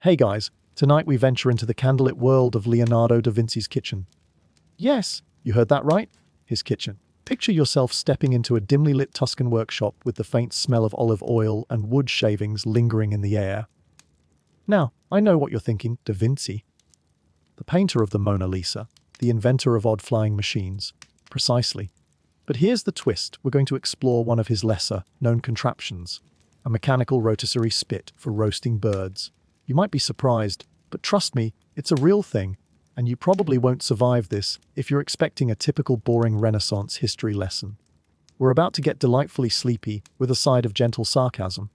Hey guys, tonight we venture into the candlelit world of Leonardo da Vinci's kitchen. Yes, you heard that right, his kitchen. Picture yourself stepping into a dimly lit Tuscan workshop with the faint smell of olive oil and wood shavings lingering in the air. Now, I know what you're thinking, Da Vinci. The painter of the Mona Lisa, the inventor of odd flying machines. Precisely. But here's the twist, we're going to explore one of his lesser-known contraptions, a mechanical rotisserie spit for roasting birds. You might be surprised, but trust me, it's a real thing, and you probably won't survive this if you're expecting a typical boring Renaissance history lesson. We're about to get delightfully sleepy with a side of gentle sarcasm.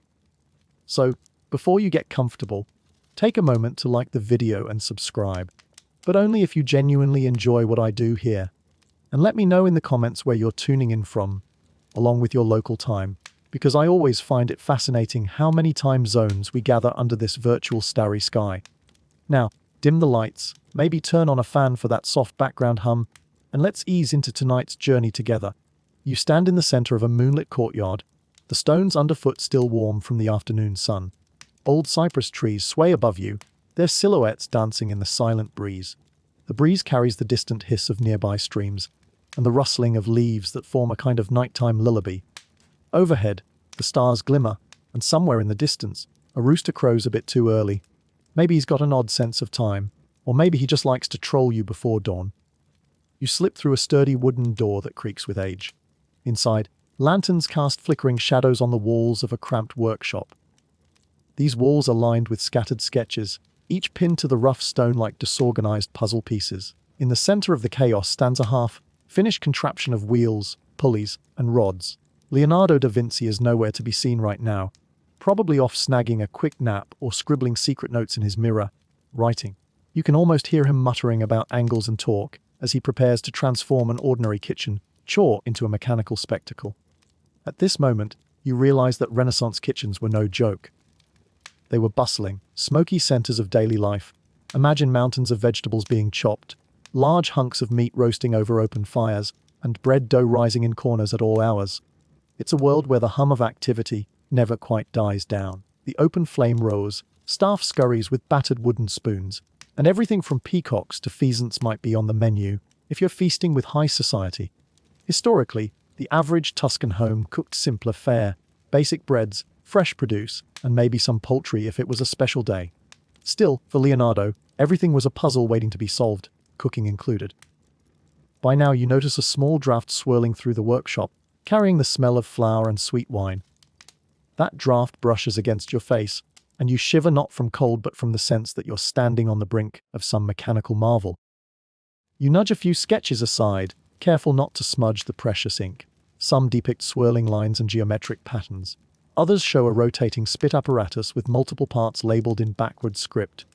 So, before you get comfortable, take a moment to like the video and subscribe, but only if you genuinely enjoy what I do here. And let me know in the comments where you're tuning in from, along with your local time, because I always find it fascinating how many time zones we gather under this virtual starry sky. Now, dim the lights, maybe turn on a fan for that soft background hum, and let's ease into tonight's journey together. You stand in the center of a moonlit courtyard, the stones underfoot still warm from the afternoon sun. Old cypress trees sway above you, their silhouettes dancing in the silent breeze. The breeze carries the distant hiss of nearby streams, and the rustling of leaves that form a kind of nighttime lullaby. Overhead, the stars glimmer, and somewhere in the distance, a rooster crows a bit too early. Maybe he's got an odd sense of time, or maybe he just likes to troll you before dawn. You slip through a sturdy wooden door that creaks with age. Inside, lanterns cast flickering shadows on the walls of a cramped workshop. These walls are lined with scattered sketches, each pinned to the rough stone like disorganized puzzle pieces. In the center of the chaos stands a half-finished contraption of wheels, pulleys, and rods. Leonardo da Vinci is nowhere to be seen right now, probably off snagging a quick nap or scribbling secret notes in his mirror, writing. You can almost hear him muttering about angles and torque as he prepares to transform an ordinary kitchen chore into a mechanical spectacle. At this moment, you realize that Renaissance kitchens were no joke. They were bustling, smoky centers of daily life. Imagine mountains of vegetables being chopped, large hunks of meat roasting over open fires, and bread dough rising in corners at all hours. It's a world where the hum of activity never quite dies down. The open flame roars, staff scurries with battered wooden spoons, and everything from peacocks to pheasants might be on the menu if you're feasting with high society. Historically, the average Tuscan home cooked simpler fare, basic breads, fresh produce, and maybe some poultry if it was a special day. Still, for Leonardo, everything was a puzzle waiting to be solved, cooking included. By now you notice a small draft swirling through the workshop, carrying the smell of flour and sweet wine. That draft brushes against your face, and you shiver not from cold but from the sense that you're standing on the brink of some mechanical marvel. You nudge a few sketches aside, careful not to smudge the precious ink. Some depict swirling lines and geometric patterns. Others show a rotating spit apparatus with multiple parts labeled in backward script.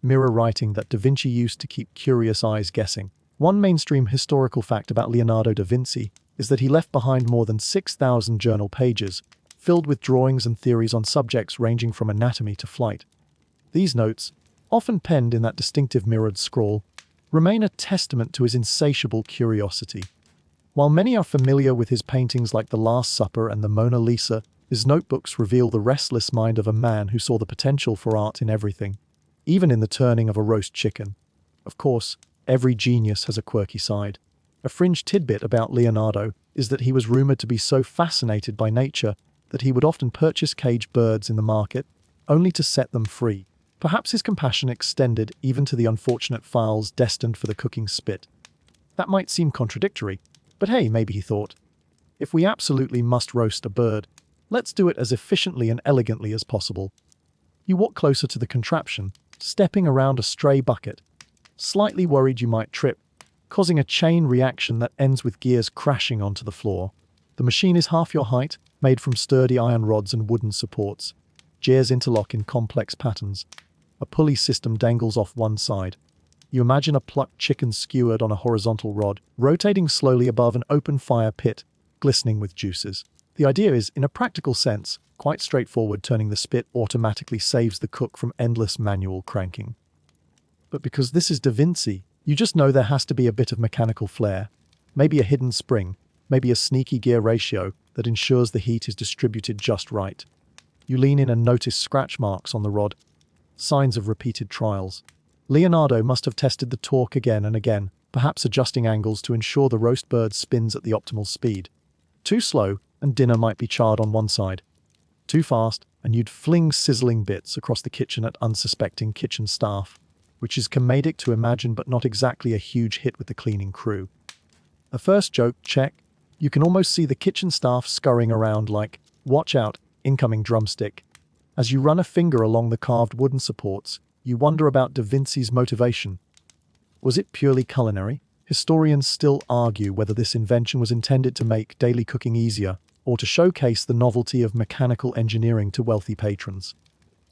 Mirror writing that Da Vinci used to keep curious eyes guessing. One mainstream historical fact about Leonardo da Vinci is that he left behind more than 6,000 journal pages, filled with drawings and theories on subjects ranging from anatomy to flight. These notes, often penned in that distinctive mirrored scrawl, remain a testament to his insatiable curiosity. While many are familiar with his paintings like The Last Supper and the Mona Lisa, his notebooks reveal the restless mind of a man who saw the potential for art in everything, even in the turning of a roast chicken. Of course, every genius has a quirky side. A fringe tidbit about Leonardo is that he was rumored to be so fascinated by nature that he would often purchase caged birds in the market, only to set them free. Perhaps his compassion extended even to the unfortunate fowls destined for the cooking spit. That might seem contradictory, but hey, maybe he thought, if we absolutely must roast a bird, let's do it as efficiently and elegantly as possible. You walk closer to the contraption, stepping around a stray bucket, slightly worried you might trip, causing a chain reaction that ends with gears crashing onto the floor. The machine is half your height, made from sturdy iron rods and wooden supports. Gears interlock in complex patterns. A pulley system dangles off one side. You imagine a plucked chicken skewered on a horizontal rod, rotating slowly above an open fire pit, glistening with juices. The idea is, in a practical sense, quite straightforward. Turning the spit automatically saves the cook from endless manual cranking. But because this is Da Vinci, you just know there has to be a bit of mechanical flair. Maybe a hidden spring, maybe a sneaky gear ratio that ensures the heat is distributed just right. You lean in and notice scratch marks on the rod. signs of repeated trials. Leonardo must have tested the torque again and again, perhaps adjusting angles to ensure the roast bird spins at the optimal speed. Too slow, and dinner might be charred on one side. Too fast, and you'd fling sizzling bits across the kitchen at unsuspecting kitchen staff, which is comedic to imagine but not exactly a huge hit with the cleaning crew. A first joke, check. You can almost see the kitchen staff scurrying around like, watch out, incoming drumstick. As you run a finger along the carved wooden supports, you wonder about Da Vinci's motivation. Was it purely culinary? Historians still argue whether this invention was intended to make daily cooking easier or to showcase the novelty of mechanical engineering to wealthy patrons.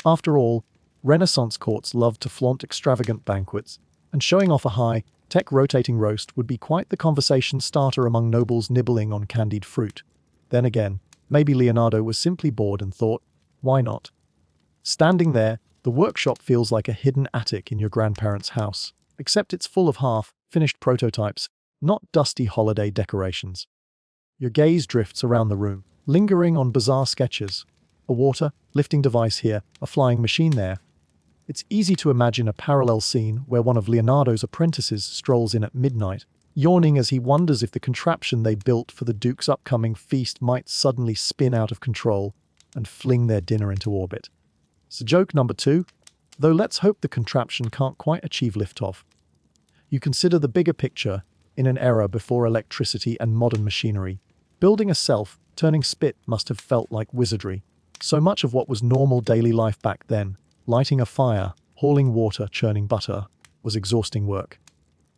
After all, Renaissance courts loved to flaunt extravagant banquets, and showing off a high-tech rotating roast would be quite the conversation starter among nobles nibbling on candied fruit. Then again, maybe Leonardo was simply bored and thought, why not? Standing there, the workshop feels like a hidden attic in your grandparents' house, except it's full of half-finished prototypes, not dusty holiday decorations. Your gaze drifts around the room, lingering on bizarre sketches. A water-lifting device here, a flying machine there. It's easy to imagine a parallel scene where one of Leonardo's apprentices strolls in at midnight, yawning as he wonders if the contraption they built for the Duke's upcoming feast might suddenly spin out of control and fling their dinner into orbit. So joke number 2, though let's hope the contraption can't quite achieve liftoff. You consider the bigger picture in an era before electricity and modern machinery. Building a self-turning spit must have felt like wizardry. So much of what was normal daily life back then, lighting a fire, hauling water, churning butter, was exhausting work.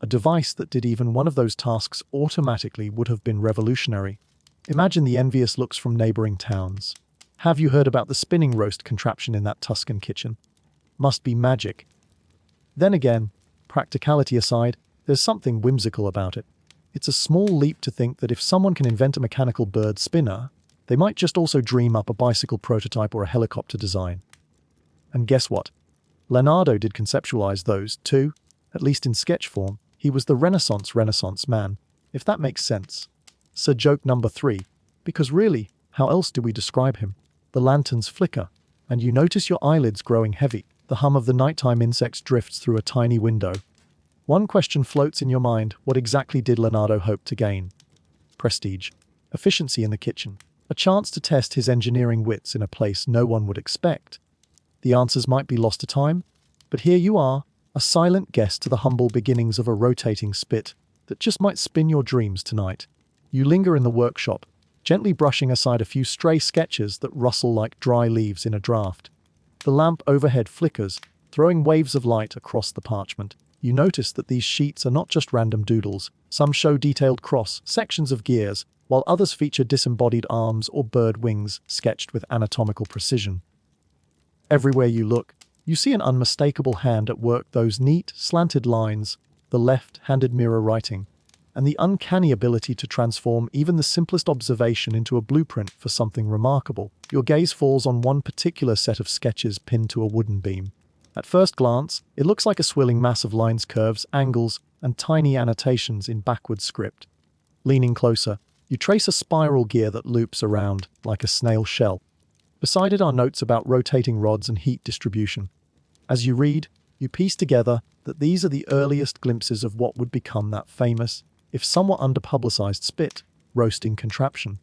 A device that did even one of those tasks automatically would have been revolutionary. Imagine the envious looks from neighboring towns. Have you heard about the spinning roast contraption in that Tuscan kitchen? Must be magic. Then again, practicality aside, there's something whimsical about it. It's a small leap to think that if someone can invent a mechanical bird spinner, they might just also dream up a bicycle prototype or a helicopter design. And guess what? Leonardo did conceptualize those too, at least in sketch form. He was the Renaissance man, if that makes sense. So joke number 3, because really, how else do we describe him? The lanterns flicker, and you notice your eyelids growing heavy. The hum of the nighttime insects drifts through a tiny window. One question floats in your mind: what exactly did Leonardo hope to gain? Prestige, efficiency in the kitchen, a chance to test his engineering wits in a place no one would expect. The answers might be lost to time, but here you are, a silent guest to the humble beginnings of a rotating spit that just might spin your dreams tonight. You linger in the workshop, gently brushing aside a few stray sketches that rustle like dry leaves in a draft. The lamp overhead flickers, throwing waves of light across the parchment. You notice that these sheets are not just random doodles. Some show detailed cross-sections of gears, while others feature disembodied arms or bird wings sketched with anatomical precision. Everywhere you look, you see an unmistakable hand at work, those neat, slanted lines, the left-handed mirror writing, and the uncanny ability to transform even the simplest observation into a blueprint for something remarkable. Your gaze falls on one particular set of sketches pinned to a wooden beam. At first glance, it looks like a swirling mass of lines, curves, angles, and tiny annotations in backward script. Leaning closer, you trace a spiral gear that loops around like a snail shell. Beside it are notes about rotating rods and heat distribution. As you read, you piece together that these are the earliest glimpses of what would become that famous, if somewhat underpublicized spit roasting contraption.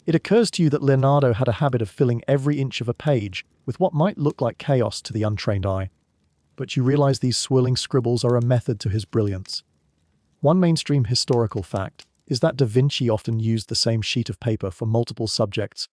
It occurs to you that Leonardo had a habit of filling every inch of a page with what might look like chaos to the untrained eye. But you realize these swirling scribbles are a method to his brilliance. One mainstream historical fact is that Da Vinci often used the same sheet of paper for multiple subjects,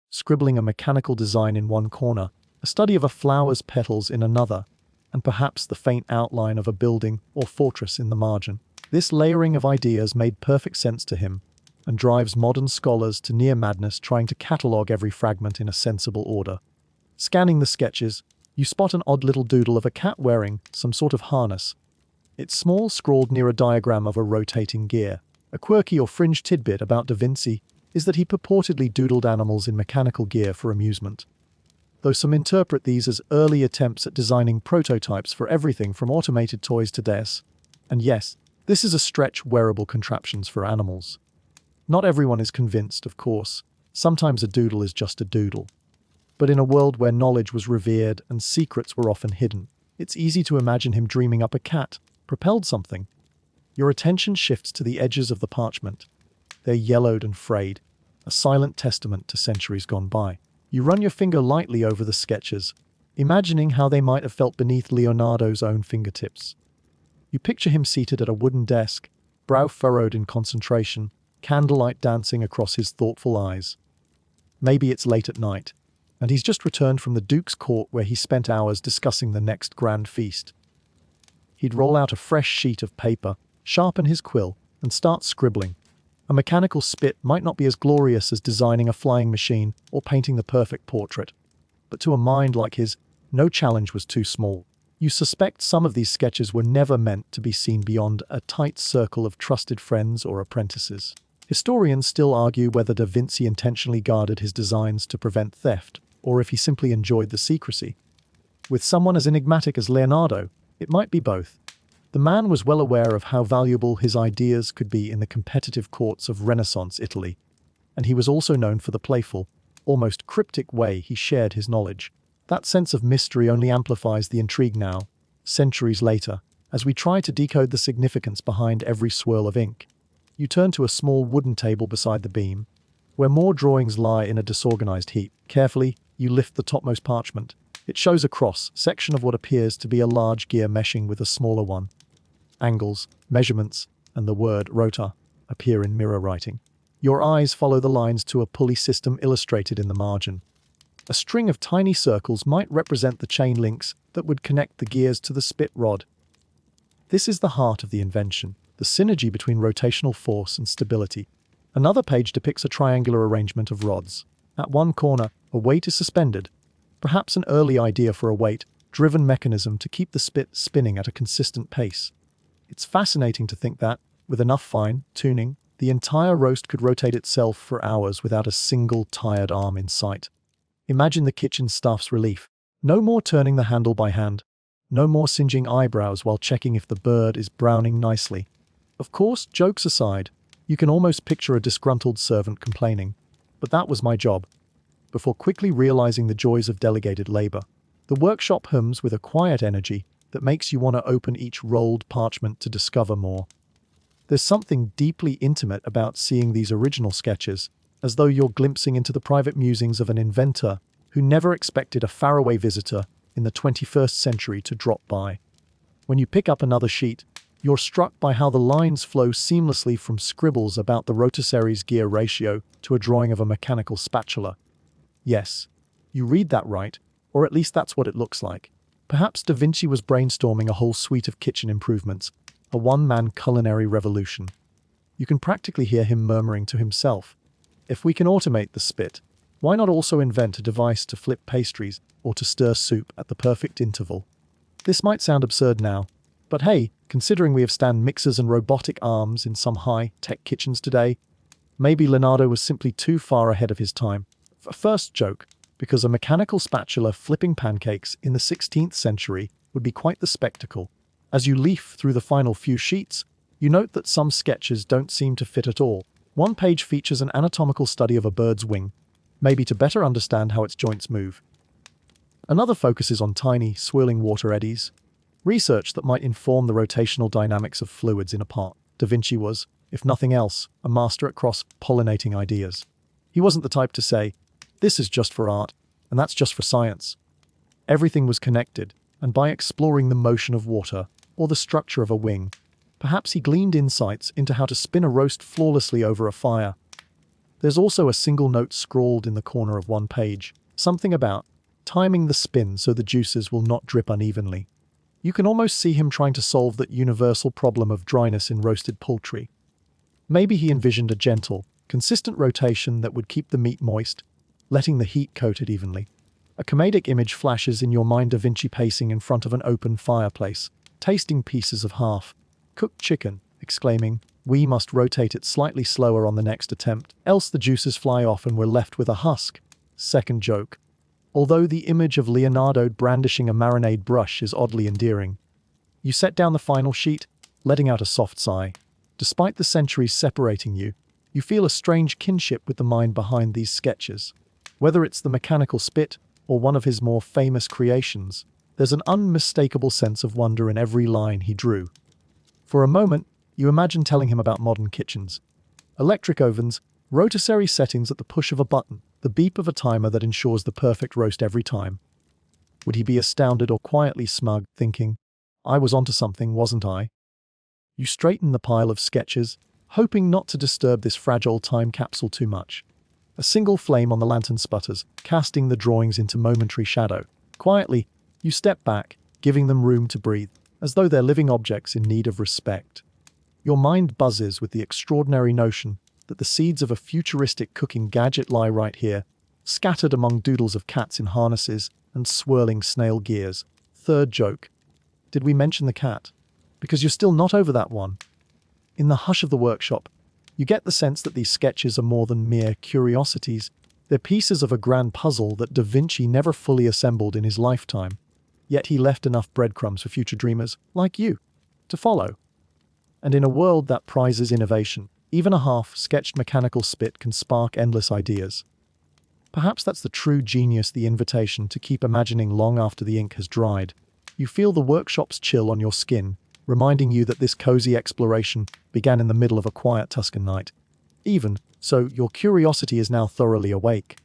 scribbling a mechanical design in one corner, a study of a flower's petals in another, and perhaps the faint outline of a building or fortress in the margin. This layering of ideas made perfect sense to him, and drives modern scholars to near madness trying to catalogue every fragment in a sensible order. Scanning the sketches, you spot an odd little doodle of a cat wearing some sort of harness. It's small, scrawled near a diagram of a rotating gear. A quirky or fringe tidbit about Da Vinci is that he purportedly doodled animals in mechanical gear for amusement, though some interpret these as early attempts at designing prototypes for everything from automated toys to desks. And yes, this is a stretch, wearable contraptions for animals. Not everyone is convinced, of course. Sometimes a doodle is just a doodle. But in a world where knowledge was revered and secrets were often hidden, it's easy to imagine him dreaming up a cat, propelled something. Your attention shifts to the edges of the parchment. They're yellowed and frayed, a silent testament to centuries gone by. You run your finger lightly over the sketches, imagining how they might have felt beneath Leonardo's own fingertips. You picture him seated at a wooden desk, brow furrowed in concentration, candlelight dancing across his thoughtful eyes. Maybe it's late at night, and he's just returned from the Duke's court where he spent hours discussing the next grand feast. He'd roll out a fresh sheet of paper, sharpen his quill, and start scribbling. A mechanical spit might not be as glorious as designing a flying machine or painting the perfect portrait, but to a mind like his, no challenge was too small. You suspect some of these sketches were never meant to be seen beyond a tight circle of trusted friends or apprentices. Historians still argue whether Da Vinci intentionally guarded his designs to prevent theft, or if he simply enjoyed the secrecy. With someone as enigmatic as Leonardo, it might be both. The man was well aware of how valuable his ideas could be in the competitive courts of Renaissance Italy, and he was also known for the playful, almost cryptic way he shared his knowledge. That sense of mystery only amplifies the intrigue now, centuries later, as we try to decode the significance behind every swirl of ink. You turn to a small wooden table beside the beam, where more drawings lie in a disorganized heap. Carefully, you lift the topmost parchment. It shows a cross-section of what appears to be a large gear meshing with a smaller one. Angles, measurements, and the word rota appear in mirror writing. Your eyes follow the lines to a pulley system illustrated in the margin. A string of tiny circles might represent the chain links that would connect the gears to the spit rod. This is the heart of the invention, the synergy between rotational force and stability. Another page depicts a triangular arrangement of rods. At one corner, a weight is suspended, perhaps an early idea for a weight-driven mechanism to keep the spit spinning at a consistent pace. It's fascinating to think that, with enough fine-tuning, the entire roast could rotate itself for hours without a single tired arm in sight. Imagine the kitchen staff's relief. No more turning the handle by hand. No more singeing eyebrows while checking if the bird is browning nicely. Of course, jokes aside, you can almost picture a disgruntled servant complaining, "But that was my job," before quickly realizing the joys of delegated labor. The workshop hums with a quiet energy that makes you want to open each rolled parchment to discover more. There's something deeply intimate about seeing these original sketches, as though you're glimpsing into the private musings of an inventor who never expected a faraway visitor in the 21st century to drop by. When you pick up another sheet, you're struck by how the lines flow seamlessly from scribbles about the Rotisserie's gear ratio to a drawing of a mechanical spatula. Yes, you read that right, or at least that's what it looks like. Perhaps Da Vinci was brainstorming a whole suite of kitchen improvements, a one-man culinary revolution. You can practically hear him murmuring to himself, "If we can automate the spit, why not also invent a device to flip pastries or to stir soup at the perfect interval?" This might sound absurd now, but hey, considering we have stand mixers and robotic arms in some high-tech kitchens today, maybe Leonardo was simply too far ahead of his time. A first joke, because a mechanical spatula flipping pancakes in the 16th century would be quite the spectacle. As you leaf through the final few sheets, you note that some sketches don't seem to fit at all. One page features an anatomical study of a bird's wing, maybe to better understand how its joints move. Another focuses on tiny, swirling water eddies, research that might inform the rotational dynamics of fluids in a pot. Da Vinci was, if nothing else, a master at cross-pollinating ideas. He wasn't the type to say, "This is just for art, and that's just for science." Everything was connected, and by exploring the motion of water, or the structure of a wing, perhaps he gleaned insights into how to spin a roast flawlessly over a fire. There's also a single note scrawled in the corner of one page, something about timing the spin so the juices will not drip unevenly. You can almost see him trying to solve that universal problem of dryness in roasted poultry. Maybe he envisioned a gentle, consistent rotation that would keep the meat moist, letting the heat coat it evenly. A comedic image flashes in your mind: Da Vinci pacing in front of an open fireplace, tasting pieces of half-cooked chicken, exclaiming, "We must rotate it slightly slower on the next attempt, else the juices fly off and we're left with a husk." Second joke. Although the image of Leonardo brandishing a marinade brush is oddly endearing, you set down the final sheet, letting out a soft sigh. Despite the centuries separating you, you feel a strange kinship with the mind behind these sketches. Whether it's the mechanical spit, or one of his more famous creations, there's an unmistakable sense of wonder in every line he drew. For a moment, you imagine telling him about modern kitchens. Electric ovens, rotisserie settings at the push of a button, the beep of a timer that ensures the perfect roast every time. Would he be astounded or quietly smug, thinking, "I was onto something, wasn't I?" You straighten the pile of sketches, hoping not to disturb this fragile time capsule too much. A single flame on the lantern sputters, casting the drawings into momentary shadow. Quietly, you step back, giving them room to breathe, as though they're living objects in need of respect. Your mind buzzes with the extraordinary notion that the seeds of a futuristic cooking gadget lie right here, scattered among doodles of cats in harnesses and swirling snail gears. Third joke. Did we mention the cat? Because you're still not over that one. In the hush of the workshop, you get the sense that these sketches are more than mere curiosities. They're pieces of a grand puzzle that Da Vinci never fully assembled in his lifetime. Yet he left enough breadcrumbs for future dreamers, like you, to follow. And in a world that prizes innovation, even a half-sketched mechanical spit can spark endless ideas. Perhaps that's the true genius, the invitation to keep imagining long after the ink has dried. You feel the workshop's chill on your skin, reminding you that this cozy exploration began in the middle of a quiet Tuscan night. Even so, your curiosity is now thoroughly awake.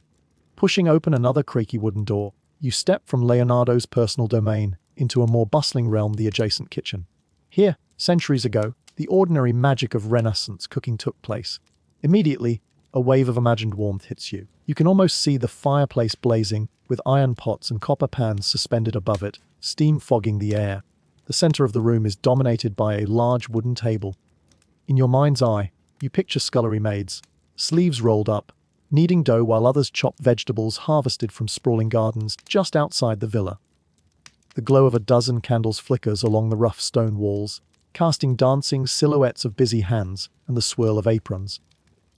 Pushing open another creaky wooden door, you step from Leonardo's personal domain into a more bustling realm, the adjacent kitchen. Here, centuries ago, the ordinary magic of Renaissance cooking took place. Immediately, a wave of imagined warmth hits you. You can almost see the fireplace blazing, with iron pots and copper pans suspended above it, steam fogging the air. The center of the room is dominated by a large wooden table. In your mind's eye, you picture scullery maids, sleeves rolled up, kneading dough while others chop vegetables harvested from sprawling gardens just outside the villa. The glow of a dozen candles flickers along the rough stone walls, casting dancing silhouettes of busy hands and the swirl of aprons.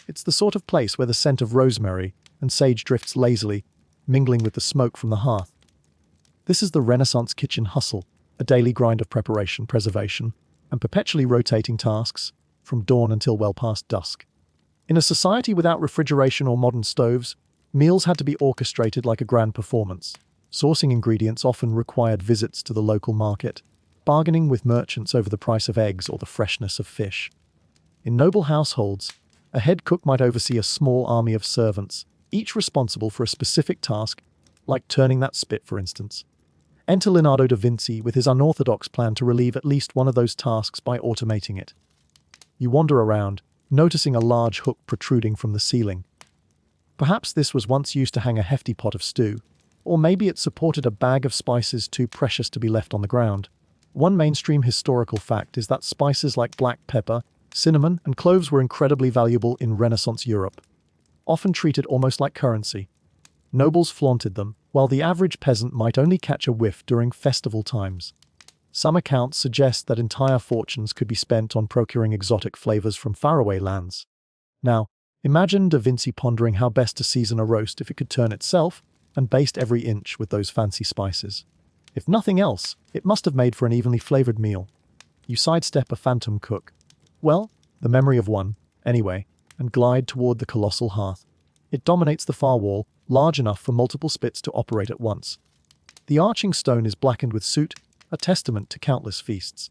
It's the sort of place where the scent of rosemary and sage drifts lazily, mingling with the smoke from the hearth. This is the Renaissance kitchen hustle, a daily grind of preparation, preservation, and perpetually rotating tasks, from dawn until well past dusk. In a society without refrigeration or modern stoves, meals had to be orchestrated like a grand performance. Sourcing ingredients often required visits to the local market, bargaining with merchants over the price of eggs or the freshness of fish. In noble households, a head cook might oversee a small army of servants, each responsible for a specific task, like turning that spit, for instance. Enter Leonardo da Vinci with his unorthodox plan to relieve at least one of those tasks by automating it. You wander around, noticing a large hook protruding from the ceiling. Perhaps this was once used to hang a hefty pot of stew, or maybe it supported a bag of spices too precious to be left on the ground. One mainstream historical fact is that spices like black pepper, cinnamon, and cloves were incredibly valuable in Renaissance Europe, often treated almost like currency. Nobles flaunted them, while the average peasant might only catch a whiff during festival times. Some accounts suggest that entire fortunes could be spent on procuring exotic flavors from faraway lands. Now, imagine Da Vinci pondering how best to season a roast if it could turn itself and baste every inch with those fancy spices. If nothing else, it must have made for an evenly flavored meal. You sidestep a phantom cook. Well, the memory of one, anyway, and glide toward the colossal hearth. It dominates the far wall, large enough for multiple spits to operate at once. The arching stone is blackened with soot, a testament to countless feasts.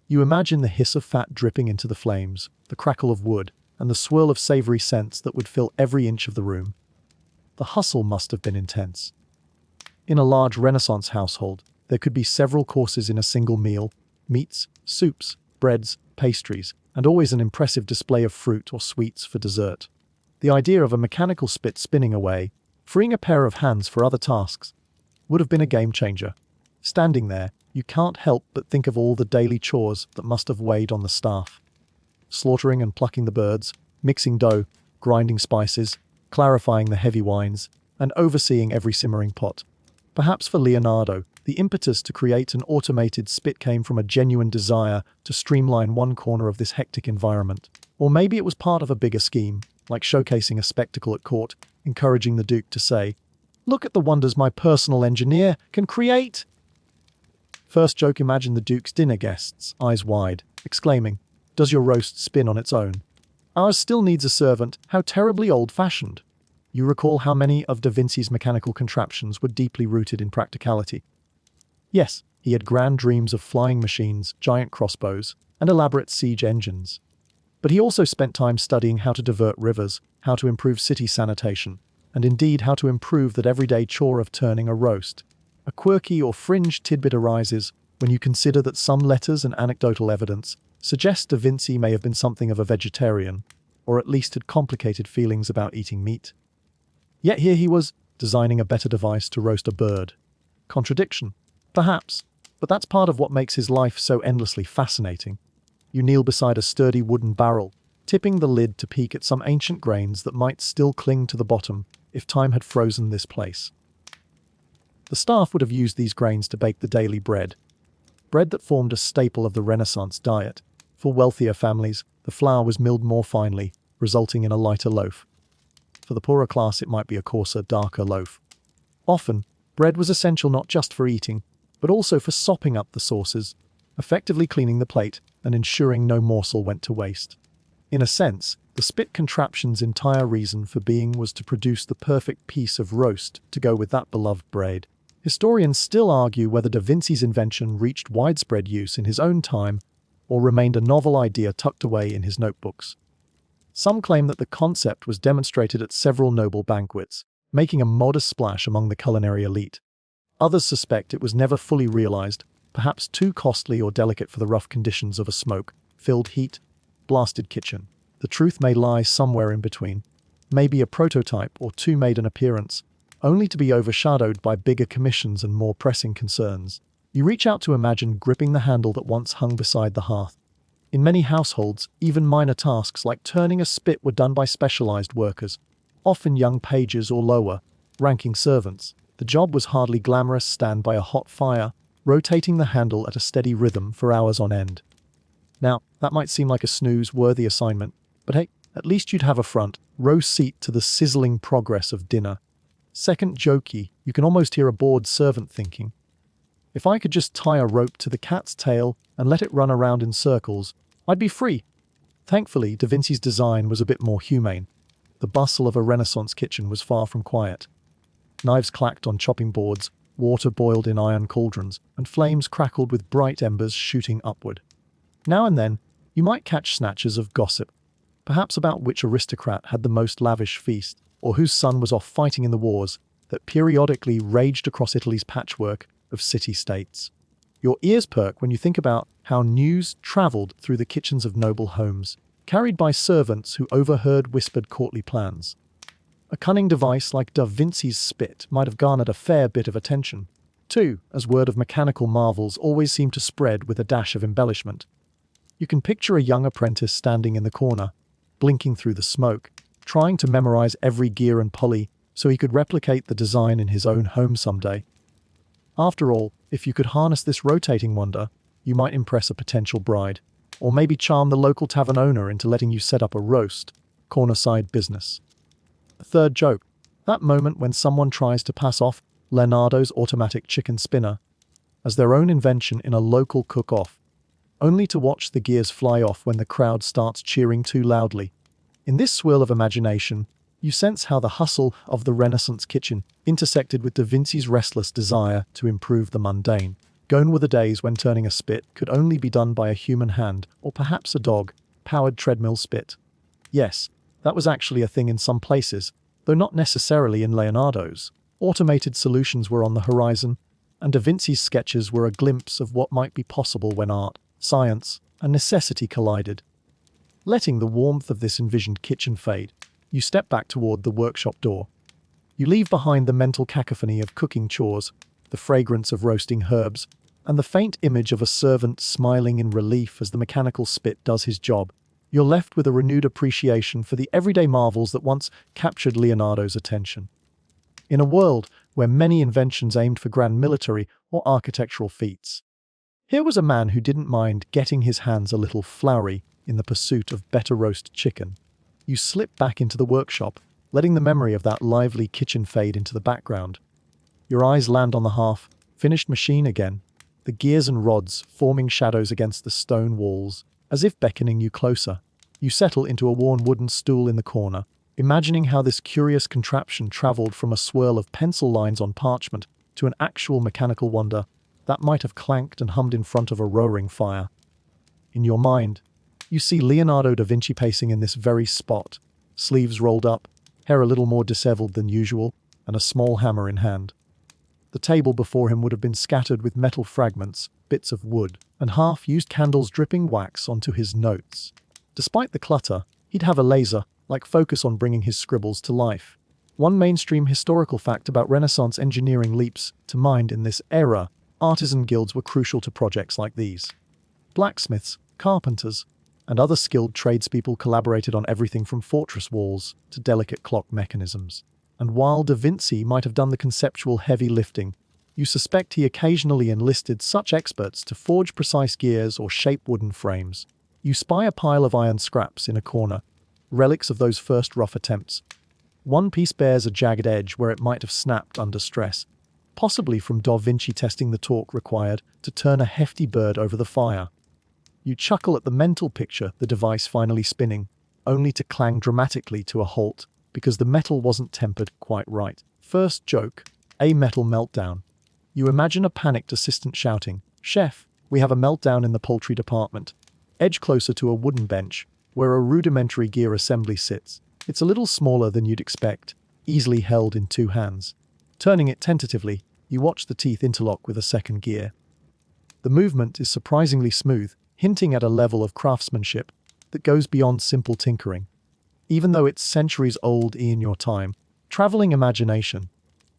You imagine the hiss of fat dripping into the flames, the crackle of wood, and the swirl of savory scents that would fill every inch of the room. The hustle must have been intense. In a large Renaissance household, there could be several courses in a single meal: meats, soups, breads, pastries, and always an impressive display of fruit or sweets for dessert. The idea of a mechanical spit spinning away, freeing a pair of hands for other tasks, would have been a game changer. Standing there, you can't help but think of all the daily chores that must have weighed on the staff. Slaughtering and plucking the birds, mixing dough, grinding spices, clarifying the heavy wines, and overseeing every simmering pot. Perhaps for Leonardo, the impetus to create an automated spit came from a genuine desire to streamline one corner of this hectic environment. Or maybe it was part of a bigger scheme, like showcasing a spectacle at court, encouraging the Duke to say, "Look at the wonders my personal engineer can create!" First joke: imagine the Duke's dinner guests, eyes wide, exclaiming, "Does your roast spin on its own? Ours still needs a servant, how terribly old-fashioned." you recall how many of Da Vinci's mechanical contraptions were deeply rooted in practicality. Yes, he had grand dreams of flying machines, giant crossbows, and elaborate siege engines. But he also spent time studying how to divert rivers, how to improve city sanitation, and indeed how to improve that everyday chore of turning a roast. A quirky or fringe tidbit arises when you consider that some letters and anecdotal evidence suggest Da Vinci may have been something of a vegetarian, or at least had complicated feelings about eating meat. Yet here he was, designing a better device to roast a bird. Contradiction, perhaps, but that's part of what makes his life so endlessly fascinating. You kneel beside a sturdy wooden barrel, tipping the lid to peek at some ancient grains that might still cling to the bottom if time had frozen this place. The staff would have used these grains to bake the daily bread that formed a staple of the Renaissance diet. For wealthier families, the flour was milled more finely, resulting in a lighter loaf. For the poorer class, it might be a coarser, darker loaf. Often, bread was essential not just for eating, but also for sopping up the sauces, effectively cleaning the plate and ensuring no morsel went to waste. In a sense, the spit contraption's entire reason for being was to produce the perfect piece of roast to go with that beloved bread. Historians still argue whether Da Vinci's invention reached widespread use in his own time or remained a novel idea tucked away in his notebooks. Some claim that the concept was demonstrated at several noble banquets, making a modest splash among the culinary elite. Others suspect it was never fully realized, perhaps too costly or delicate for the rough conditions of a smoke-filled heat-blasted kitchen. The truth may lie somewhere in between. Maybe a prototype or two made an appearance, only to be overshadowed by bigger commissions and more pressing concerns. You reach out to imagine gripping the handle that once hung beside the hearth. In many households, even minor tasks like turning a spit were done by specialized workers, often young pages or lower-ranking servants. The job was hardly glamorous: stand by a hot fire, rotating the handle at a steady rhythm for hours on end. Now, that might seem like a snooze-worthy assignment, but hey, at least you'd have a front-row seat to the sizzling progress of dinner. Second jokey, you can almost hear a bored servant thinking, if I could just tie a rope to the cat's tail and let it run around in circles, I'd be free. Thankfully, Da Vinci's design was a bit more humane. The bustle of a Renaissance kitchen was far from quiet. Knives clacked on chopping boards, water boiled in iron cauldrons, and flames crackled with bright embers shooting upward. Now and then, you might catch snatches of gossip, perhaps about which aristocrat had the most lavish feast, or whose son was off fighting in the wars that periodically raged across Italy's patchwork of city-states. Your ears perk when you think about how news traveled through the kitchens of noble homes, carried by servants who overheard whispered courtly plans. A cunning device like Da Vinci's spit might have garnered a fair bit of attention, too, as word of mechanical marvels always seemed to spread with a dash of embellishment. You can picture a young apprentice standing in the corner, blinking through the smoke, trying to memorize every gear and pulley so he could replicate the design in his own home someday. After all, if you could harness this rotating wonder, you might impress a potential bride, or maybe charm the local tavern owner into letting you set up a roast, corner-side business. A third joke, that moment when someone tries to pass off Leonardo's automatic chicken spinner as their own invention in a local cook-off, only to watch the gears fly off when the crowd starts cheering too loudly. In this swirl of imagination, you sense how the hustle of the Renaissance kitchen intersected with Da Vinci's restless desire to improve the mundane. Gone were the days when turning a spit could only be done by a human hand, or perhaps a dog-powered treadmill spit. Yes, that was actually a thing in some places, though not necessarily in Leonardo's. Automated solutions were on the horizon, and Da Vinci's sketches were a glimpse of what might be possible when art, science, and necessity collided. Letting the warmth of this envisioned kitchen fade, you step back toward the workshop door. You leave behind the mental cacophony of cooking chores, the fragrance of roasting herbs, and the faint image of a servant smiling in relief as the mechanical spit does his job. You're left with a renewed appreciation for the everyday marvels that once captured Leonardo's attention. In a world where many inventions aimed for grand military or architectural feats, here was a man who didn't mind getting his hands a little floury in the pursuit of better roast chicken. You slip back into the workshop, letting the memory of that lively kitchen fade into the background. Your eyes land on the half-finished machine again, the gears and rods forming shadows against the stone walls, as if beckoning you closer. You settle into a worn wooden stool in the corner, imagining how this curious contraption traveled from a swirl of pencil lines on parchment to an actual mechanical wonder that might have clanked and hummed in front of a roaring fire. In your mind, you see Leonardo da Vinci pacing in this very spot, sleeves rolled up, hair a little more disheveled than usual, and a small hammer in hand. The table before him would have been scattered with metal fragments, bits of wood, and half-used candles dripping wax onto his notes. Despite the clutter, he'd have a laser-like focus on bringing his scribbles to life. One mainstream historical fact about Renaissance engineering leaps to mind in this era: artisan guilds were crucial to projects like these. Blacksmiths, carpenters, and other skilled tradespeople collaborated on everything from fortress walls to delicate clock mechanisms. And while Da Vinci might have done the conceptual heavy lifting, you suspect he occasionally enlisted such experts to forge precise gears or shape wooden frames. You spy a pile of iron scraps in a corner, relics of those first rough attempts. One piece bears a jagged edge where it might have snapped under stress, possibly from Da Vinci testing the torque required to turn a hefty bird over the fire. You chuckle at the mental picture, the device finally spinning, only to clang dramatically to a halt because the metal wasn't tempered quite right. First joke, a metal meltdown. You imagine a panicked assistant shouting, "Chef, we have a meltdown in the poultry department." Edge closer to a wooden bench, where a rudimentary gear assembly sits. It's a little smaller than you'd expect, easily held in two hands. Turning it tentatively, you watch the teeth interlock with a second gear. The movement is surprisingly smooth, hinting at a level of craftsmanship that goes beyond simple tinkering. Even though it's centuries old in your time, traveling imagination,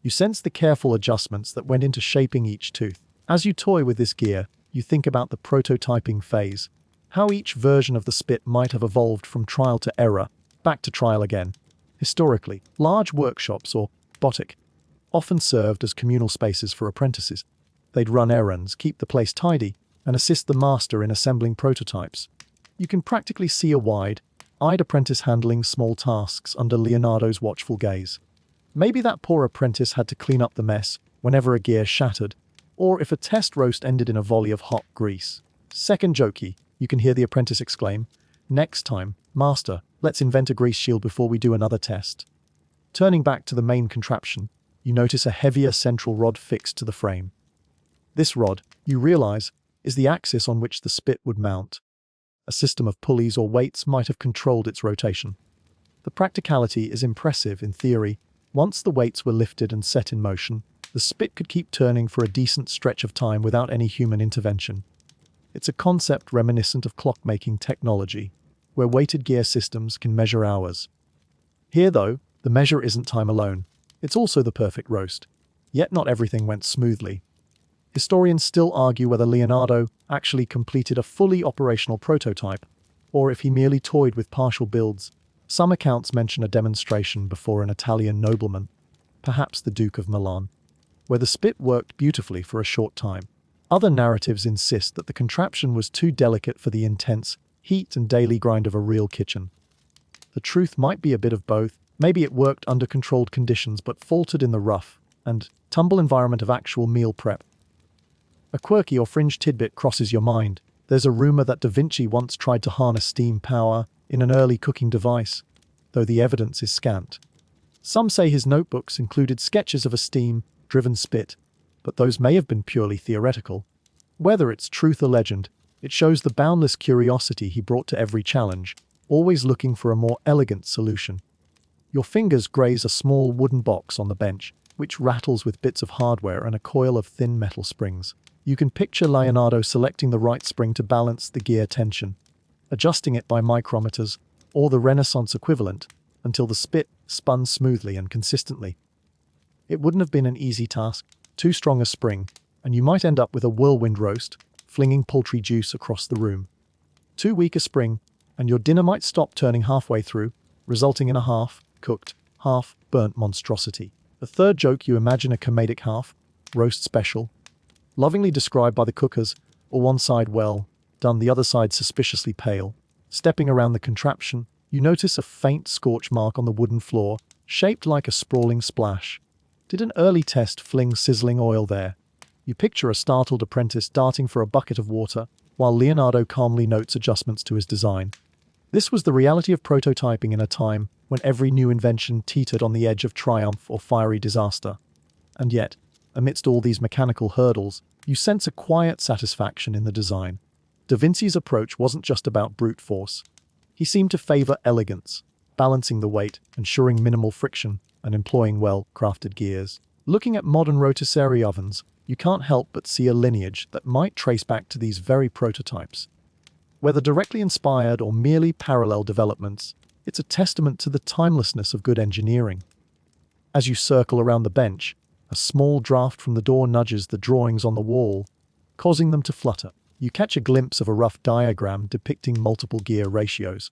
you sense the careful adjustments that went into shaping each tooth. As you toy with this gear, you think about the prototyping phase, how each version of the spit might have evolved from trial to error, back to trial again. Historically, large workshops, or botic, often served as communal spaces for apprentices. They'd run errands, keep the place tidy, and assist the master in assembling prototypes. You can practically see a wide-eyed apprentice handling small tasks under Leonardo's watchful gaze. Maybe that poor apprentice had to clean up the mess whenever a gear shattered, or if a test roast ended in a volley of hot grease. Second jokey, you can hear the apprentice exclaim, "Next time, master, let's invent a grease shield before we do another test." Turning back to the main contraption, you notice a heavier central rod fixed to the frame. This rod, you realize, is the axis on which the spit would mount. A system of pulleys or weights might have controlled its rotation. The practicality is impressive in theory. Once the weights were lifted and set in motion, the spit could keep turning for a decent stretch of time without any human intervention. It's a concept reminiscent of clockmaking technology, where weighted gear systems can measure hours. Here, though, the measure isn't time alone. It's also the perfect roast. Yet not everything went smoothly. Historians still argue whether Leonardo actually completed a fully operational prototype, or if he merely toyed with partial builds. Some accounts mention a demonstration before an Italian nobleman, perhaps the Duke of Milan, where the spit worked beautifully for a short time. Other narratives insist that the contraption was too delicate for the intense heat and daily grind of a real kitchen. The truth might be a bit of both. Maybe it worked under controlled conditions but faltered in the rough and tumble environment of actual meal prep. A quirky or fringe tidbit crosses your mind. There's a rumor that Da Vinci once tried to harness steam power in an early cooking device, though the evidence is scant. Some say his notebooks included sketches of a steam-driven spit, but those may have been purely theoretical. Whether it's truth or legend, it shows the boundless curiosity he brought to every challenge, always looking for a more elegant solution. Your fingers graze a small wooden box on the bench, which rattles with bits of hardware and a coil of thin metal springs. You can picture Leonardo selecting the right spring to balance the gear tension, adjusting it by micrometers, or the Renaissance equivalent, until the spit spun smoothly and consistently. It wouldn't have been an easy task. Too strong a spring, and you might end up with a whirlwind roast, flinging poultry juice across the room. Too weak a spring, and your dinner might stop turning halfway through, resulting in a half-cooked, half-burnt monstrosity. The third joke, you imagine a comedic half-roast special, lovingly described by the cookers, or one side well done, the other side suspiciously pale. Stepping around the contraption, you notice a faint scorch mark on the wooden floor, shaped like a sprawling splash. Did an early test fling sizzling oil there? You picture a startled apprentice darting for a bucket of water, while Leonardo calmly notes adjustments to his design. This was the reality of prototyping in a time when every new invention teetered on the edge of triumph or fiery disaster. And yet, amidst all these mechanical hurdles, you sense a quiet satisfaction in the design. Da Vinci's approach wasn't just about brute force. He seemed to favor elegance, balancing the weight, ensuring minimal friction, and employing well-crafted gears. Looking at modern rotisserie ovens, you can't help but see a lineage that might trace back to these very prototypes. Whether directly inspired or merely parallel developments, it's a testament to the timelessness of good engineering. As you circle around the bench, a small draft from the door nudges the drawings on the wall, causing them to flutter. You catch a glimpse of a rough diagram depicting multiple gear ratios.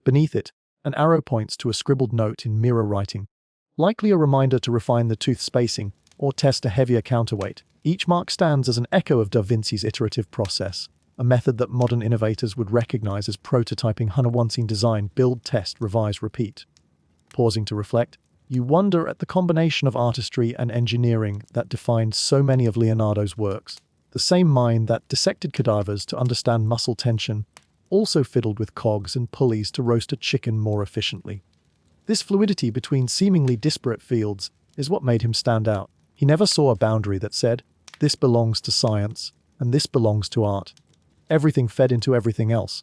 Beneath it, an arrow points to a scribbled note in mirror writing, likely a reminder to refine the tooth spacing or test a heavier counterweight. Each mark stands as an echo of Da Vinci's iterative process, a method that modern innovators would recognize as prototyping. Once-seen design, build, test, revise, repeat. Pausing to reflect, you wonder at the combination of artistry and engineering that defined so many of Leonardo's works. The same mind that dissected cadavers to understand muscle tension also fiddled with cogs and pulleys to roast a chicken more efficiently. This fluidity between seemingly disparate fields is what made him stand out. He never saw a boundary that said, this belongs to science, and this belongs to art. Everything fed into everything else.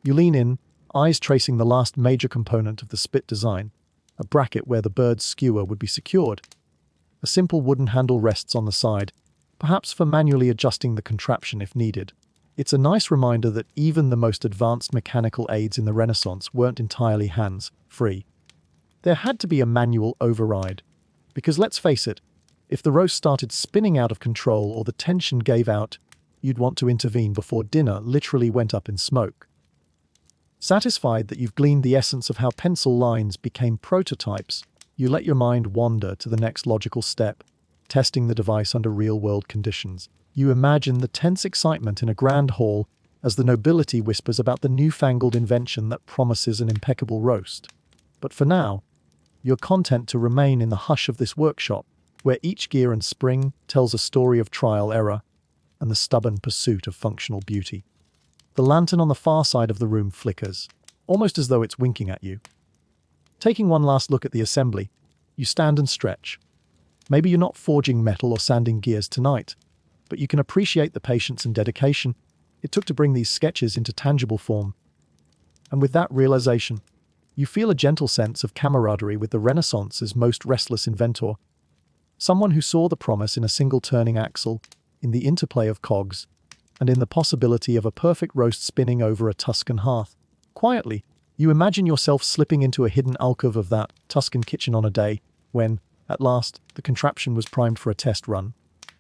You lean in, eyes tracing the last major component of the spit design, a bracket where the bird's skewer would be secured. A simple wooden handle rests on the side, perhaps for manually adjusting the contraption if needed. It's a nice reminder that even the most advanced mechanical aids in the Renaissance weren't entirely hands-free. There had to be a manual override. Because let's face it, if the roast started spinning out of control or the tension gave out, you'd want to intervene before dinner literally went up in smoke. Satisfied that you've gleaned the essence of how pencil lines became prototypes, you let your mind wander to the next logical step, testing the device under real-world conditions. You imagine the tense excitement in a grand hall as the nobility whispers about the newfangled invention that promises an impeccable roast. But for now, you're content to remain in the hush of this workshop, where each gear and spring tells a story of trial, error, and the stubborn pursuit of functional beauty. The lantern on the far side of the room flickers, almost as though it's winking at you. Taking one last look at the assembly, you stand and stretch. Maybe you're not forging metal or sanding gears tonight, but you can appreciate the patience and dedication it took to bring these sketches into tangible form. And with that realization, you feel a gentle sense of camaraderie with the Renaissance's most restless inventor, someone who saw the promise in a single turning axle, in the interplay of cogs, and in the possibility of a perfect roast spinning over a Tuscan hearth. Quietly, you imagine yourself slipping into a hidden alcove of that Tuscan kitchen on a day when, at last, the contraption was primed for a test run.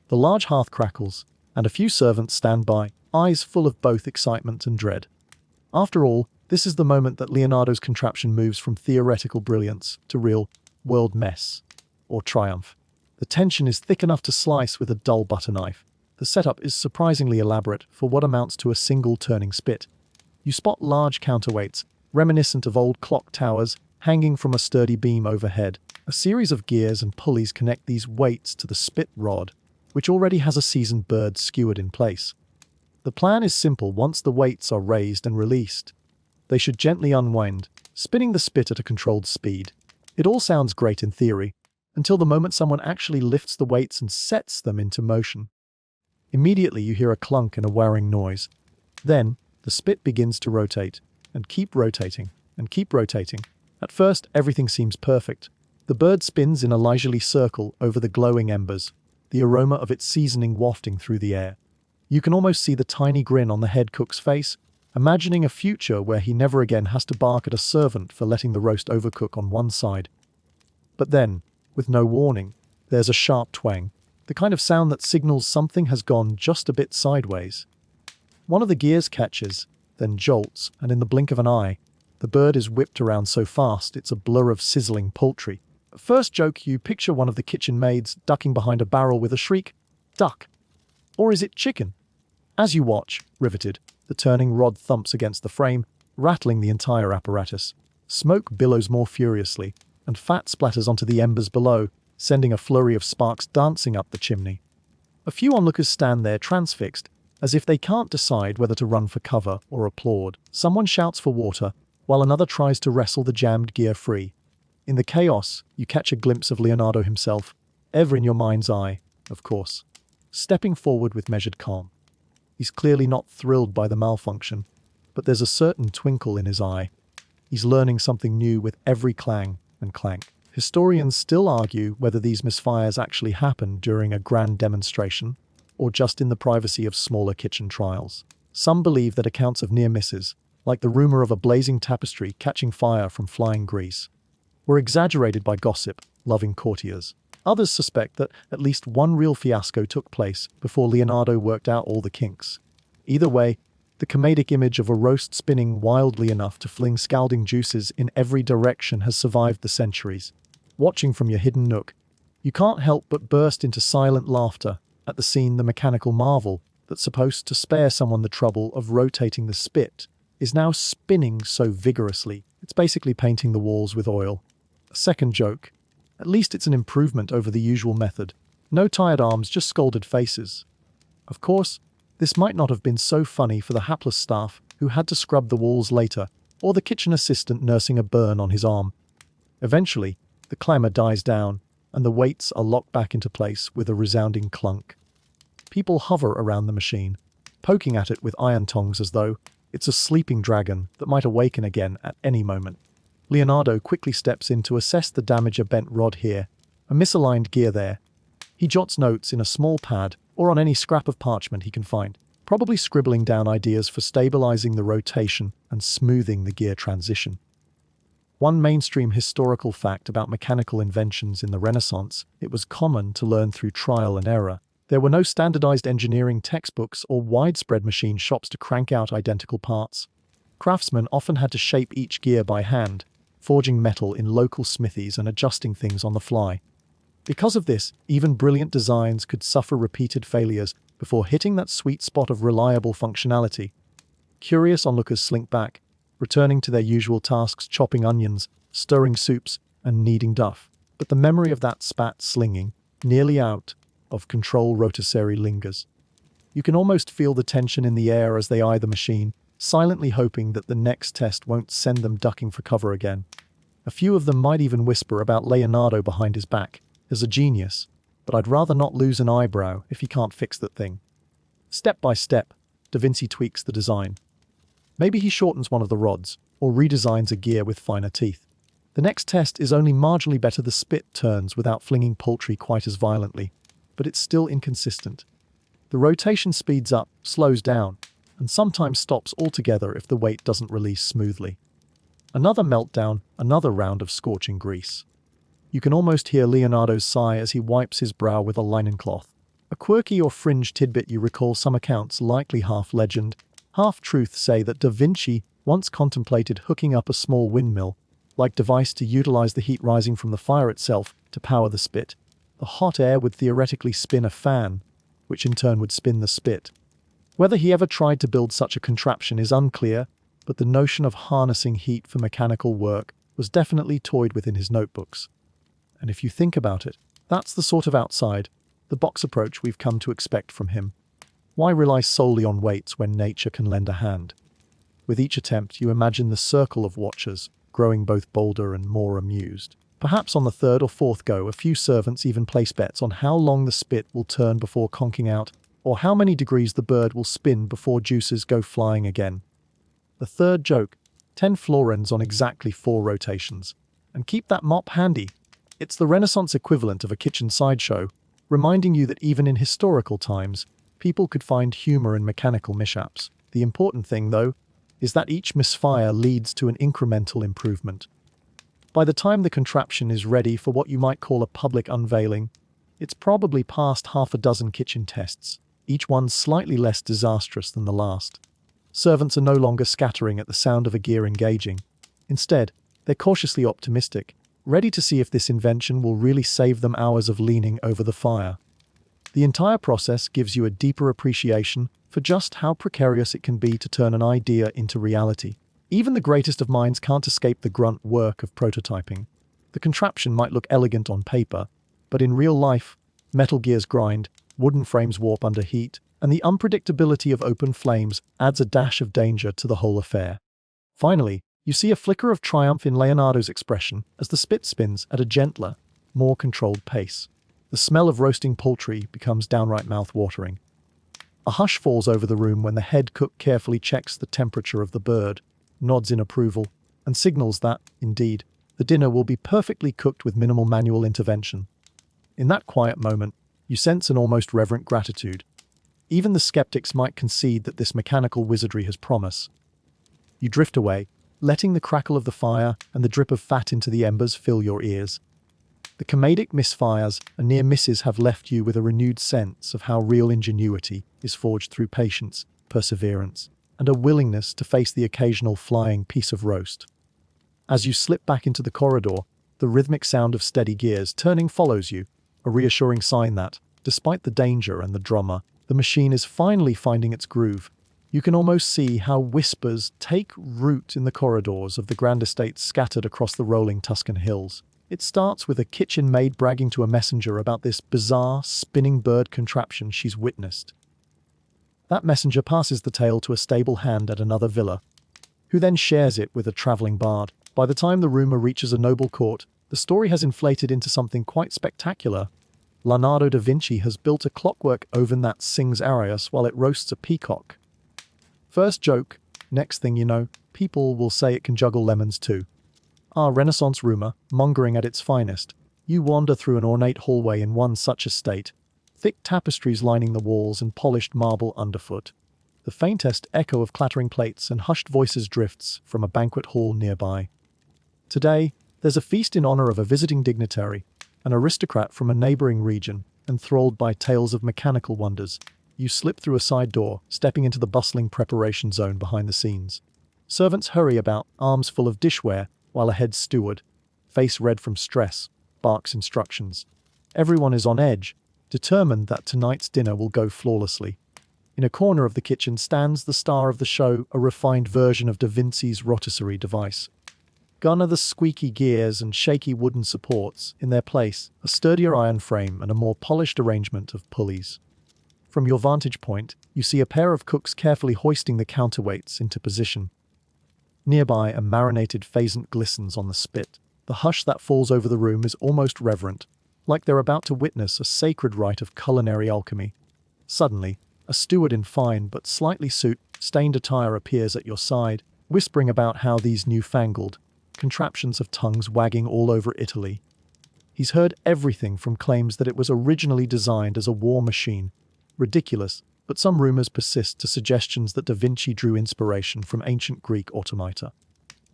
The large hearth crackles, and a few servants stand by, eyes full of both excitement and dread. After all, this is the moment that Leonardo's contraption moves from theoretical brilliance to real-world mess, or triumph. The tension is thick enough to slice with a dull butter knife. The setup is surprisingly elaborate for what amounts to a single turning spit. You spot large counterweights, reminiscent of old clock towers, hanging from a sturdy beam overhead. A series of gears and pulleys connect these weights to the spit rod, which already has a seasoned bird skewered in place. The plan is simple. Once the weights are raised and released, they should gently unwind, spinning the spit at a controlled speed. It all sounds great in theory, until the moment someone actually lifts the weights and sets them into motion. Immediately you hear a clunk and a whirring noise. Then, the spit begins to rotate, and keep rotating, and keep rotating. At first, everything seems perfect. The bird spins in a leisurely circle over the glowing embers, the aroma of its seasoning wafting through the air. You can almost see the tiny grin on the head cook's face, imagining a future where he never again has to bark at a servant for letting the roast overcook on one side. But then, with no warning, there's a sharp twang, the kind of sound that signals something has gone just a bit sideways. One of the gears catches, then jolts, and in the blink of an eye, the bird is whipped around so fast it's a blur of sizzling poultry. At first joke, you picture one of the kitchen maids ducking behind a barrel with a shriek, "Duck!" Or is it chicken? As you watch, riveted, the turning rod thumps against the frame, rattling the entire apparatus. Smoke billows more furiously, and fat splatters onto the embers below, sending a flurry of sparks dancing up the chimney. A few onlookers stand there transfixed, as if they can't decide whether to run for cover or applaud. Someone shouts for water, while another tries to wrestle the jammed gear free. In the chaos, you catch a glimpse of Leonardo himself, ever in your mind's eye, of course, stepping forward with measured calm. He's clearly not thrilled by the malfunction, but there's a certain twinkle in his eye. He's learning something new with every clang and clank. Historians still argue whether these misfires actually happened during a grand demonstration or just in the privacy of smaller kitchen trials. Some believe that accounts of near misses, like the rumor of a blazing tapestry catching fire from flying grease, were exaggerated by gossip-loving courtiers. Others suspect that at least one real fiasco took place before Leonardo worked out all the kinks. Either way, the comedic image of a roast spinning wildly enough to fling scalding juices in every direction has survived the centuries. Watching from your hidden nook, you can't help but burst into silent laughter at the scene. The mechanical marvel that's supposed to spare someone the trouble of rotating the spit is now spinning so vigorously, it's basically painting the walls with oil. A second joke. At least it's an improvement over the usual method. No tired arms, just scalded faces. Of course, this might not have been so funny for the hapless staff who had to scrub the walls later, or the kitchen assistant nursing a burn on his arm. Eventually, the clamor dies down, and the weights are locked back into place with a resounding clunk. People hover around the machine, poking at it with iron tongs as though it's a sleeping dragon that might awaken again at any moment. Leonardo quickly steps in to assess the damage: a bent rod here, a misaligned gear there. He jots notes in a small pad or on any scrap of parchment he can find, probably scribbling down ideas for stabilizing the rotation and smoothing the gear transition. One mainstream historical fact about mechanical inventions in the Renaissance: it was common to learn through trial and error. There were no standardized engineering textbooks or widespread machine shops to crank out identical parts. Craftsmen often had to shape each gear by hand, forging metal in local smithies and adjusting things on the fly. Because of this, even brilliant designs could suffer repeated failures before hitting that sweet spot of reliable functionality. Curious onlookers slink back, returning to their usual tasks: chopping onions, stirring soups, and kneading duff. But the memory of that spat slinging, nearly out of control rotisserie lingers. You can almost feel the tension in the air as they eye the machine, silently hoping that the next test won't send them ducking for cover again. A few of them might even whisper about Leonardo behind his back as a genius, but I'd rather not lose an eyebrow if he can't fix that thing. Step by step, Da Vinci tweaks the design. Maybe he shortens one of the rods, or redesigns a gear with finer teeth. The next test is only marginally better. The spit turns without flinging poultry quite as violently, but it's still inconsistent. The rotation speeds up, slows down, and sometimes stops altogether if the weight doesn't release smoothly. Another meltdown, another round of scorching grease. You can almost hear Leonardo's sigh as he wipes his brow with a linen cloth. A quirky or fringe tidbit you recall: some accounts, likely half legend, half truth, say that Da Vinci once contemplated hooking up a small windmill-like device to utilize the heat rising from the fire itself to power the spit. The hot air would theoretically spin a fan, which in turn would spin the spit. Whether he ever tried to build such a contraption is unclear, but the notion of harnessing heat for mechanical work was definitely toyed with in his notebooks. And if you think about it, that's the sort of outside-the-box approach we've come to expect from him. Why rely solely on weights when nature can lend a hand? With each attempt, you imagine the circle of watchers, growing both bolder and more amused. Perhaps on the third or fourth go, a few servants even place bets on how long the spit will turn before conking out, or how many degrees the bird will spin before juices go flying again. The third joke: 10 florins on exactly 4 rotations. And keep that mop handy. It's the Renaissance equivalent of a kitchen sideshow, reminding you that even in historical times, people could find humor in mechanical mishaps. The important thing, though, is that each misfire leads to an incremental improvement. By the time the contraption is ready for what you might call a public unveiling, it's probably past half a dozen kitchen tests, each one slightly less disastrous than the last. Servants are no longer scattering at the sound of a gear engaging. Instead, they're cautiously optimistic, ready to see if this invention will really save them hours of leaning over the fire. The entire process gives you a deeper appreciation for just how precarious it can be to turn an idea into reality. Even the greatest of minds can't escape the grunt work of prototyping. The contraption might look elegant on paper, but in real life, metal gears grind, wooden frames warp under heat, and the unpredictability of open flames adds a dash of danger to the whole affair. Finally, You see a flicker of triumph in Leonardo's expression as the spit spins at a gentler, more controlled pace. The smell of roasting poultry becomes downright mouth-watering. A hush falls over the room when the head cook carefully checks the temperature of the bird, nods in approval, and signals that, indeed, the dinner will be perfectly cooked with minimal manual intervention. In that quiet moment, you sense an almost reverent gratitude. Even the skeptics might concede that this mechanical wizardry has promise. You drift away, letting the crackle of the fire and the drip of fat into the embers fill your ears. The comedic misfires and near misses have left you with a renewed sense of how real ingenuity is forged through patience, perseverance, and a willingness to face the occasional flying piece of roast. As you slip back into the corridor, the rhythmic sound of steady gears turning follows you, a reassuring sign that, despite the danger and the drama, the machine is finally finding its groove. You can almost see how whispers take root in the corridors of the grand estates scattered across the rolling Tuscan hills. It starts with a kitchen maid bragging to a messenger about this bizarre, spinning bird contraption she's witnessed. That messenger passes the tale to a stable hand at another villa, who then shares it with a traveling bard. By the time the rumor reaches a noble court, the story has inflated into something quite spectacular. Leonardo da Vinci has built a clockwork oven that sings arias while it roasts a peacock. First joke, next thing you know, people will say it can juggle lemons too. Our Renaissance rumor, mongering at its finest. You wander through an ornate hallway in one such estate, thick tapestries lining the walls and polished marble underfoot. The faintest echo of clattering plates and hushed voices drifts from a banquet hall nearby. Today, there's a feast in honor of a visiting dignitary, an aristocrat from a neighboring region, enthralled by tales of mechanical wonders. You slip through a side door, stepping into the bustling preparation zone behind the scenes. Servants hurry about, arms full of dishware, while a head steward, face red from stress, barks instructions. Everyone is on edge, determined that tonight's dinner will go flawlessly. In a corner of the kitchen stands the star of the show, a refined version of Da Vinci's Rotisserie device. Gone are the squeaky gears and shaky wooden supports. In their place, a sturdier iron frame and a more polished arrangement of pulleys. From your vantage point, you see a pair of cooks carefully hoisting the counterweights into position. Nearby, a marinated pheasant glistens on the spit. The hush that falls over the room is almost reverent, like they're about to witness a sacred rite of culinary alchemy. Suddenly, a steward in fine but slightly soot-stained attire appears at your side, whispering about how these newfangled contraptions have tongues wagging all over Italy. He's heard everything from claims that it was originally designed as a war machine. Ridiculous, but some rumors persist to suggestions that Da Vinci drew inspiration from ancient Greek automata.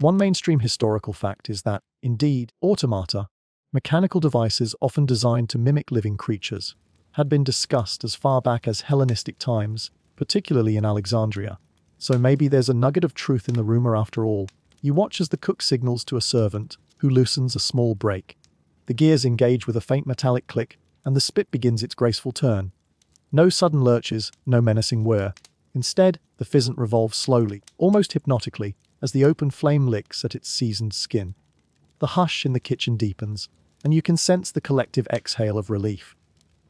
One mainstream historical fact is that, indeed, automata, mechanical devices often designed to mimic living creatures, had been discussed as far back as Hellenistic times, particularly in Alexandria. So maybe there's a nugget of truth in the rumor after all. You watch as the cook signals to a servant, who loosens a small brake. The gears engage with a faint metallic click, and the spit begins its graceful turn. No sudden lurches, no menacing whir. Instead, the pheasant revolves slowly, almost hypnotically, as the open flame licks at its seasoned skin. The hush in the kitchen deepens, and you can sense the collective exhale of relief.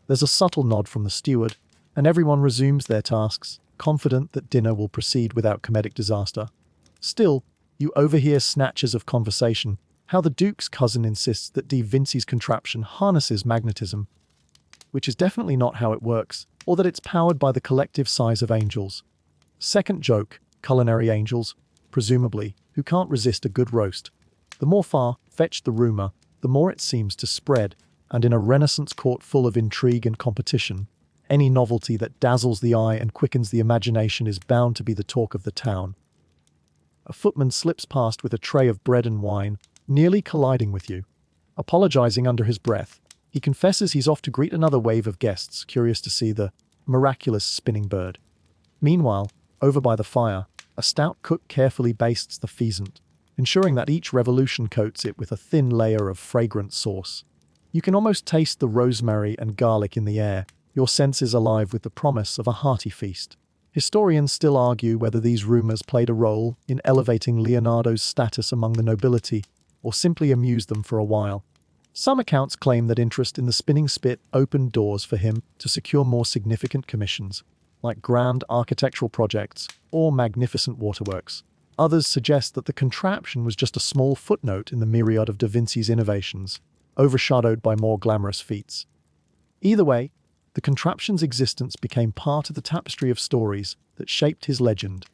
There's a subtle nod from the steward, and everyone resumes their tasks, confident that dinner will proceed without comedic disaster. Still, you overhear snatches of conversation, how the Duke's cousin insists that Da Vinci's contraption harnesses magnetism, which is definitely not how it works, or that it's powered by the collective sighs of angels. Second joke, culinary angels, presumably, who can't resist a good roast. The more far-fetched the rumor, the more it seems to spread, and in a Renaissance court full of intrigue and competition, any novelty that dazzles the eye and quickens the imagination is bound to be the talk of the town. A footman slips past with a tray of bread and wine, nearly colliding with you. Apologizing under his breath, he confesses he's off to greet another wave of guests curious to see the miraculous spinning bird. Meanwhile, over by the fire, a stout cook carefully bastes the pheasant, ensuring that each revolution coats it with a thin layer of fragrant sauce. You can almost taste the rosemary and garlic in the air, your senses alive with the promise of a hearty feast. Historians still argue whether these rumors played a role in elevating Leonardo's status among the nobility, or simply amused them for a while. Some accounts claim that interest in the spinning spit opened doors for him to secure more significant commissions, like grand architectural projects or magnificent waterworks. Others suggest that the contraption was just a small footnote in the myriad of Da Vinci's innovations, overshadowed by more glamorous feats. Either way, the contraption's existence became part of the tapestry of stories that shaped his legend.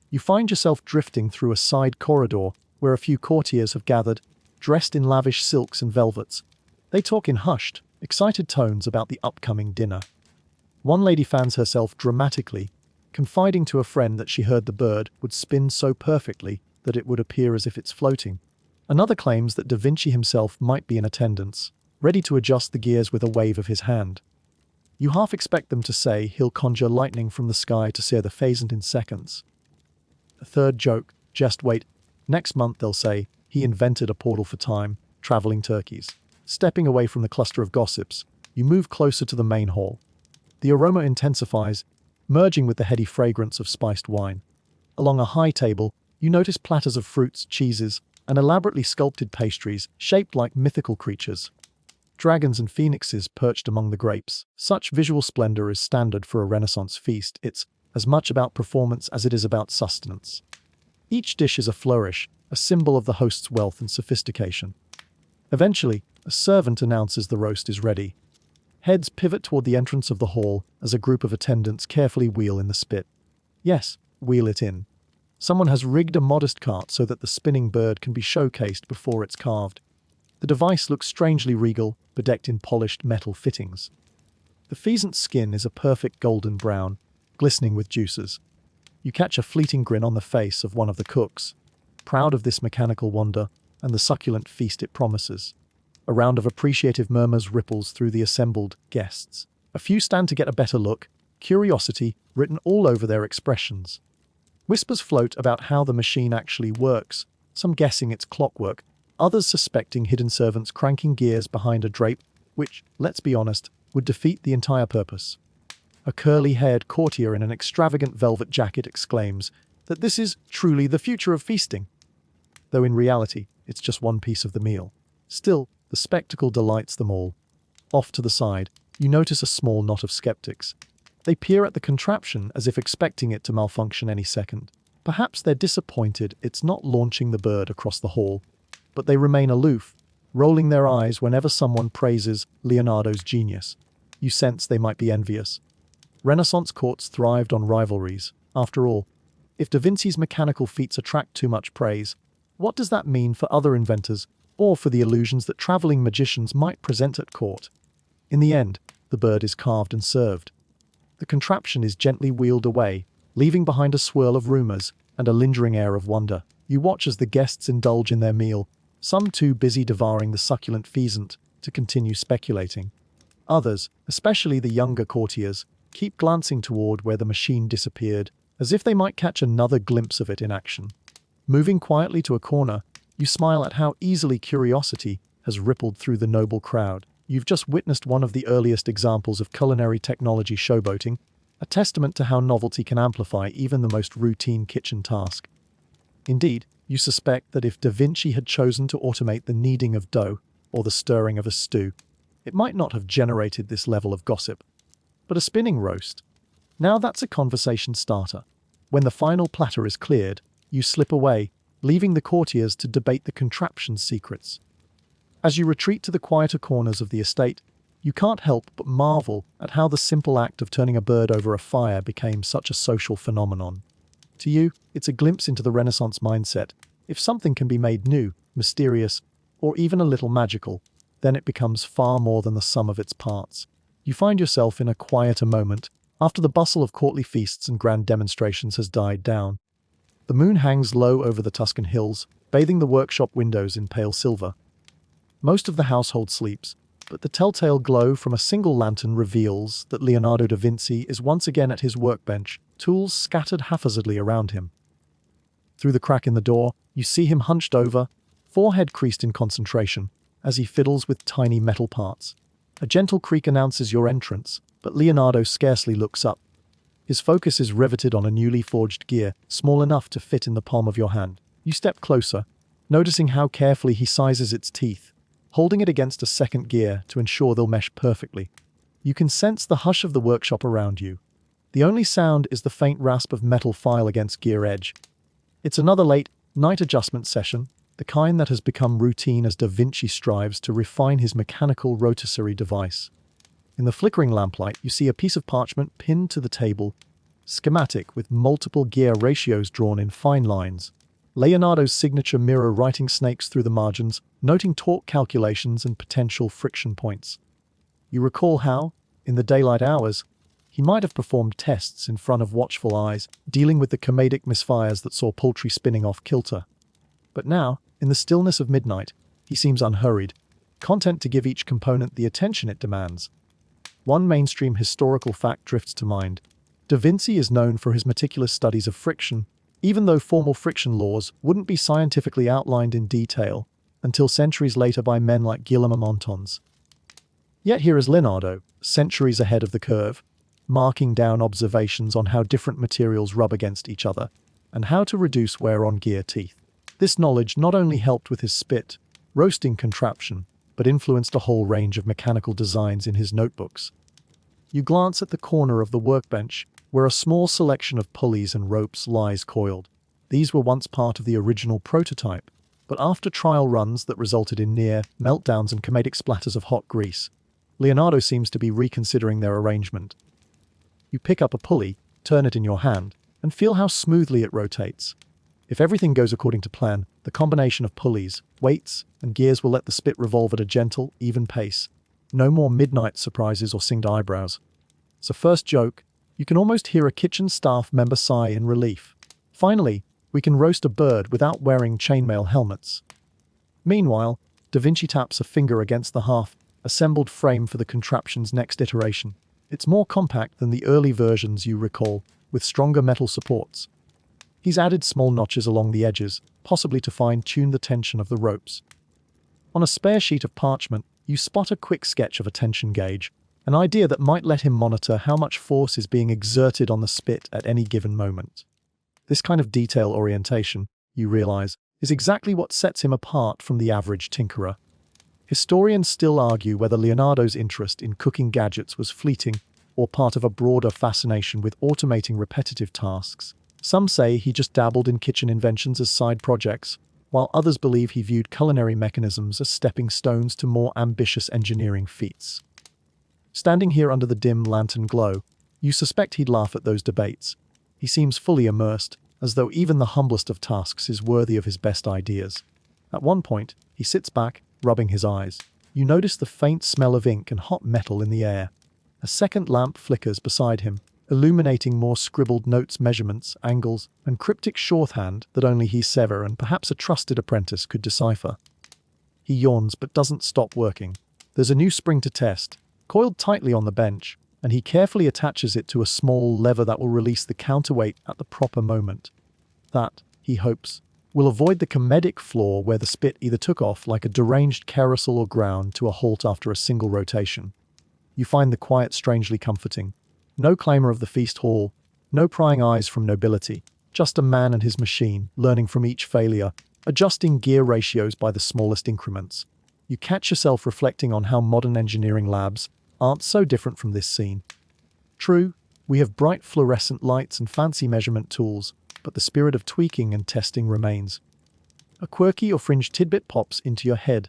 You find yourself drifting through a side corridor where a few courtiers have gathered, dressed in lavish silks and velvets. They talk in hushed, excited tones about the upcoming dinner. One lady fans herself dramatically, confiding to a friend that she heard the bird would spin so perfectly that it would appear as if it's floating. Another claims that Da Vinci himself might be in attendance, ready to adjust the gears with a wave of his hand. You half expect them to say he'll conjure lightning from the sky to sear the pheasant in seconds. A third joke, just wait. Next month they'll say he invented a portal for time, traveling turkeys. Stepping away from the cluster of gossips, you move closer to the main hall. The aroma intensifies, merging with the heady fragrance of spiced wine. Along a high table, you notice platters of fruits, cheeses, and elaborately sculpted pastries shaped like mythical creatures. Dragons and phoenixes perched among the grapes. Such visual splendor is standard for a Renaissance feast. It's as much about performance as it is about sustenance. Each dish is a flourish, a symbol of the host's wealth and sophistication. Eventually, a servant announces the roast is ready. Heads pivot toward the entrance of the hall as a group of attendants carefully wheel in the spit. Yes, wheel it in. Someone has rigged a modest cart so that the spinning bird can be showcased before it's carved. The device looks strangely regal, bedecked in polished metal fittings. The pheasant's skin is a perfect golden brown, glistening with juices. You catch a fleeting grin on the face of one of the cooks, proud of this mechanical wonder and the succulent feast it promises. A round of appreciative murmurs ripples through the assembled guests. A few stand to get a better look, curiosity written all over their expressions. Whispers float about how the machine actually works, some guessing it's clockwork, others suspecting hidden servants cranking gears behind a drape, which, let's be honest, would defeat the entire purpose. A curly-haired courtier in an extravagant velvet jacket exclaims that this is truly the future of feasting, though in reality, it's just one piece of the meal. Still, the spectacle delights them all. Off to the side, you notice a small knot of skeptics. They peer at the contraption as if expecting it to malfunction any second. Perhaps they're disappointed it's not launching the bird across the hall, but they remain aloof, rolling their eyes whenever someone praises Leonardo's genius. You sense they might be envious. Renaissance courts thrived on rivalries. After all, if Da Vinci's mechanical feats attract too much praise, what does that mean for other inventors or for the illusions that traveling magicians might present at court? In the end, the bird is carved and served. The contraption is gently wheeled away, leaving behind a swirl of rumors and a lingering air of wonder. You watch as the guests indulge in their meal, some too busy devouring the succulent pheasant to continue speculating. Others, especially the younger courtiers, keep glancing toward where the machine disappeared, as if they might catch another glimpse of it in action. Moving quietly to a corner, you smile at how easily curiosity has rippled through the noble crowd. You've just witnessed one of the earliest examples of culinary technology showboating, a testament to how novelty can amplify even the most routine kitchen task. Indeed, you suspect that if Da Vinci had chosen to automate the kneading of dough or the stirring of a stew, it might not have generated this level of gossip. But a spinning roast? Now that's a conversation starter. When the final platter is cleared, you slip away, leaving the courtiers to debate the contraption's secrets. As you retreat to the quieter corners of the estate, you can't help but marvel at how the simple act of turning a bird over a fire became such a social phenomenon. To you, it's a glimpse into the Renaissance mindset. If something can be made new, mysterious, or even a little magical, then it becomes far more than the sum of its parts. You find yourself in a quieter moment, after the bustle of courtly feasts and grand demonstrations has died down. The moon hangs low over the Tuscan hills, bathing the workshop windows in pale silver. Most of the household sleeps, but the telltale glow from a single lantern reveals that Leonardo da Vinci is once again at his workbench, tools scattered haphazardly around him. Through the crack in the door, you see him hunched over, forehead creased in concentration, as he fiddles with tiny metal parts. A gentle creak announces your entrance, but Leonardo scarcely looks up. His focus is riveted on a newly forged gear, small enough to fit in the palm of your hand. You step closer, noticing how carefully he sizes its teeth, holding it against a second gear to ensure they'll mesh perfectly. You can sense the hush of the workshop around you. The only sound is the faint rasp of metal file against gear edge. It's another late night adjustment session, the kind that has become routine as Da Vinci strives to refine his mechanical rotisserie device. In the flickering lamplight, you see a piece of parchment pinned to the table, schematic with multiple gear ratios drawn in fine lines. Leonardo's signature mirror writing snakes through the margins, noting torque calculations and potential friction points. You recall how, in the daylight hours, he might have performed tests in front of watchful eyes, dealing with the comedic misfires that saw poultry spinning off kilter. But now, in the stillness of midnight, he seems unhurried, content to give each component the attention it demands. One mainstream historical fact drifts to mind. Da Vinci is known for his meticulous studies of friction, even though formal friction laws wouldn't be scientifically outlined in detail until centuries later by men like Guillaume Montons. Yet here is Leonardo, centuries ahead of the curve, marking down observations on how different materials rub against each other and how to reduce wear on gear teeth. This knowledge not only helped with his spit roasting contraption, but influenced a whole range of mechanical designs in his notebooks. You glance at the corner of the workbench, where a small selection of pulleys and ropes lies coiled. These were once part of the original prototype, but after trial runs that resulted in near meltdowns and comedic splatters of hot grease, Leonardo seems to be reconsidering their arrangement. You pick up a pulley, turn it in your hand, and feel how smoothly it rotates. If everything goes according to plan, the combination of pulleys, weights, and gears will let the spit revolve at a gentle, even pace. No more midnight surprises or singed eyebrows. As a first joke, you can almost hear a kitchen staff member sigh in relief. Finally, we can roast a bird without wearing chainmail helmets. Meanwhile, Da Vinci taps a finger against the half-assembled frame for the contraption's next iteration. It's more compact than the early versions you recall, with stronger metal supports. He's added small notches along the edges, possibly to fine-tune the tension of the ropes. On a spare sheet of parchment, you spot a quick sketch of a tension gauge, an idea that might let him monitor how much force is being exerted on the spit at any given moment. This kind of detail orientation, you realize, is exactly what sets him apart from the average tinkerer. Historians still argue whether Leonardo's interest in cooking gadgets was fleeting or part of a broader fascination with automating repetitive tasks. Some say he just dabbled in kitchen inventions as side projects, while others believe he viewed culinary mechanisms as stepping stones to more ambitious engineering feats. Standing here under the dim lantern glow, you suspect he'd laugh at those debates. He seems fully immersed, as though even the humblest of tasks is worthy of his best ideas. At one point, he sits back, rubbing his eyes. You notice the faint smell of ink and hot metal in the air. A second lamp flickers beside him, illuminating more scribbled notes, measurements, angles, and cryptic shorthand that only he, Sever, and perhaps a trusted apprentice could decipher. He yawns but doesn't stop working. There's a new spring to test, coiled tightly on the bench, and he carefully attaches it to a small lever that will release the counterweight at the proper moment. That, he hopes, will avoid the comedic flaw where the spit either took off like a deranged carousel or ground to a halt after a single rotation. You find the quiet strangely comforting. No clamor of the feast hall, no prying eyes from nobility, just a man and his machine, learning from each failure, adjusting gear ratios by the smallest increments. You catch yourself reflecting on how modern engineering labs aren't so different from this scene. True, we have bright fluorescent lights and fancy measurement tools, but the spirit of tweaking and testing remains. A quirky or fringe tidbit pops into your head.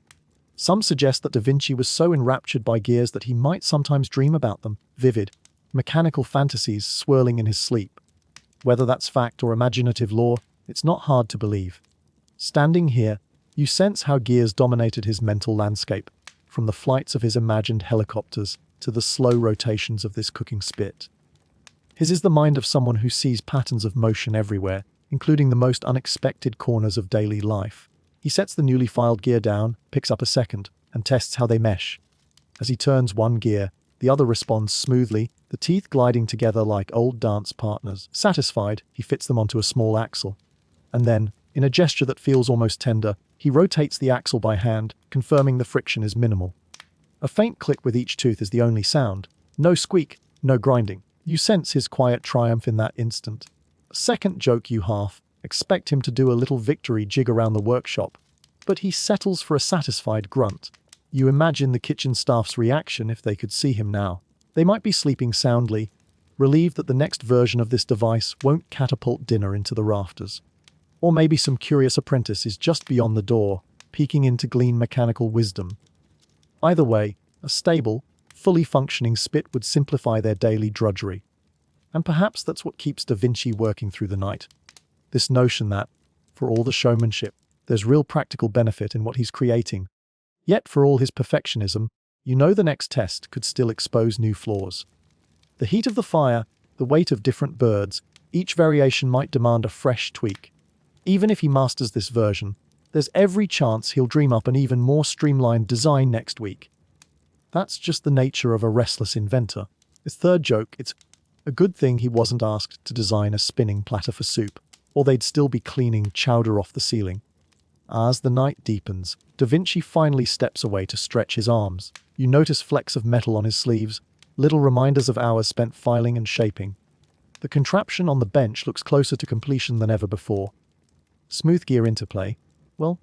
Some suggest that Da Vinci was so enraptured by gears that he might sometimes dream about them, vivid, mechanical fantasies swirling in his sleep. Whether that's fact or imaginative lore, it's not hard to believe. Standing here, you sense how gears dominated his mental landscape, from the flights of his imagined helicopters to the slow rotations of this cooking spit. His is the mind of someone who sees patterns of motion everywhere, including the most unexpected corners of daily life. He sets the newly filed gear down, picks up a second, and tests how they mesh. As he turns one gear, the other responds smoothly, the teeth gliding together like old dance partners. Satisfied, he fits them onto a small axle. And then, in a gesture that feels almost tender, he rotates the axle by hand, confirming the friction is minimal. A faint click with each tooth is the only sound. No squeak, no grinding. You sense his quiet triumph in that instant. A second joke you half expect him to do a little victory jig around the workshop, but he settles for a satisfied grunt. You imagine the kitchen staff's reaction if they could see him now. They might be sleeping soundly, relieved that the next version of this device won't catapult dinner into the rafters. Or maybe some curious apprentice is just beyond the door, peeking in to glean mechanical wisdom. Either way, a stable, fully functioning spit would simplify their daily drudgery. And perhaps that's what keeps Da Vinci working through the night. This notion that, for all the showmanship, there's real practical benefit in what he's creating. Yet, for all his perfectionism, you know the next test could still expose new flaws. The heat of the fire, the weight of different birds, each variation might demand a fresh tweak. Even if he masters this version, there's every chance he'll dream up an even more streamlined design next week. That's just the nature of a restless inventor. His third joke, it's a good thing he wasn't asked to design a spinning platter for soup, or they'd still be cleaning chowder off the ceiling. As the night deepens, Da Vinci finally steps away to stretch his arms. You notice flecks of metal on his sleeves, little reminders of hours spent filing and shaping. The contraption on the bench looks closer to completion than ever before. Smooth gear interplay,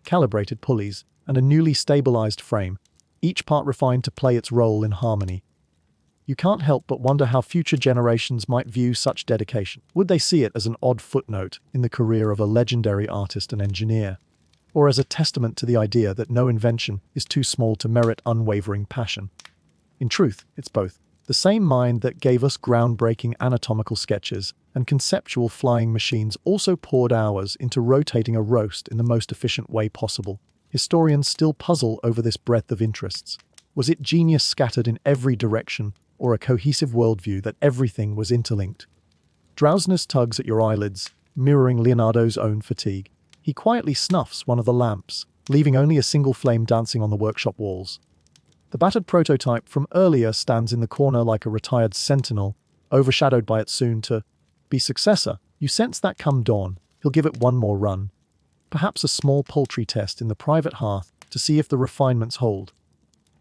calibrated pulleys, and a newly stabilized frame, each part refined to play its role in harmony. You can't help but wonder how future generations might view such dedication. Would they see it as an odd footnote in the career of a legendary artist and engineer? Or as a testament to the idea that no invention is too small to merit unwavering passion? In truth, it's both. The same mind that gave us groundbreaking anatomical sketches and conceptual flying machines also poured hours into rotating a roast in the most efficient way possible. Historians still puzzle over this breadth of interests. Was it genius scattered in every direction, or a cohesive worldview that everything was interlinked? Drowsiness tugs at your eyelids, mirroring Leonardo's own fatigue. He quietly snuffs one of the lamps, leaving only a single flame dancing on the workshop walls. The battered prototype from earlier stands in the corner like a retired sentinel, overshadowed by its soon-to-be successor. You sense that come dawn, he'll give it one more run. Perhaps a small poultry test in the private hearth to see if the refinements hold.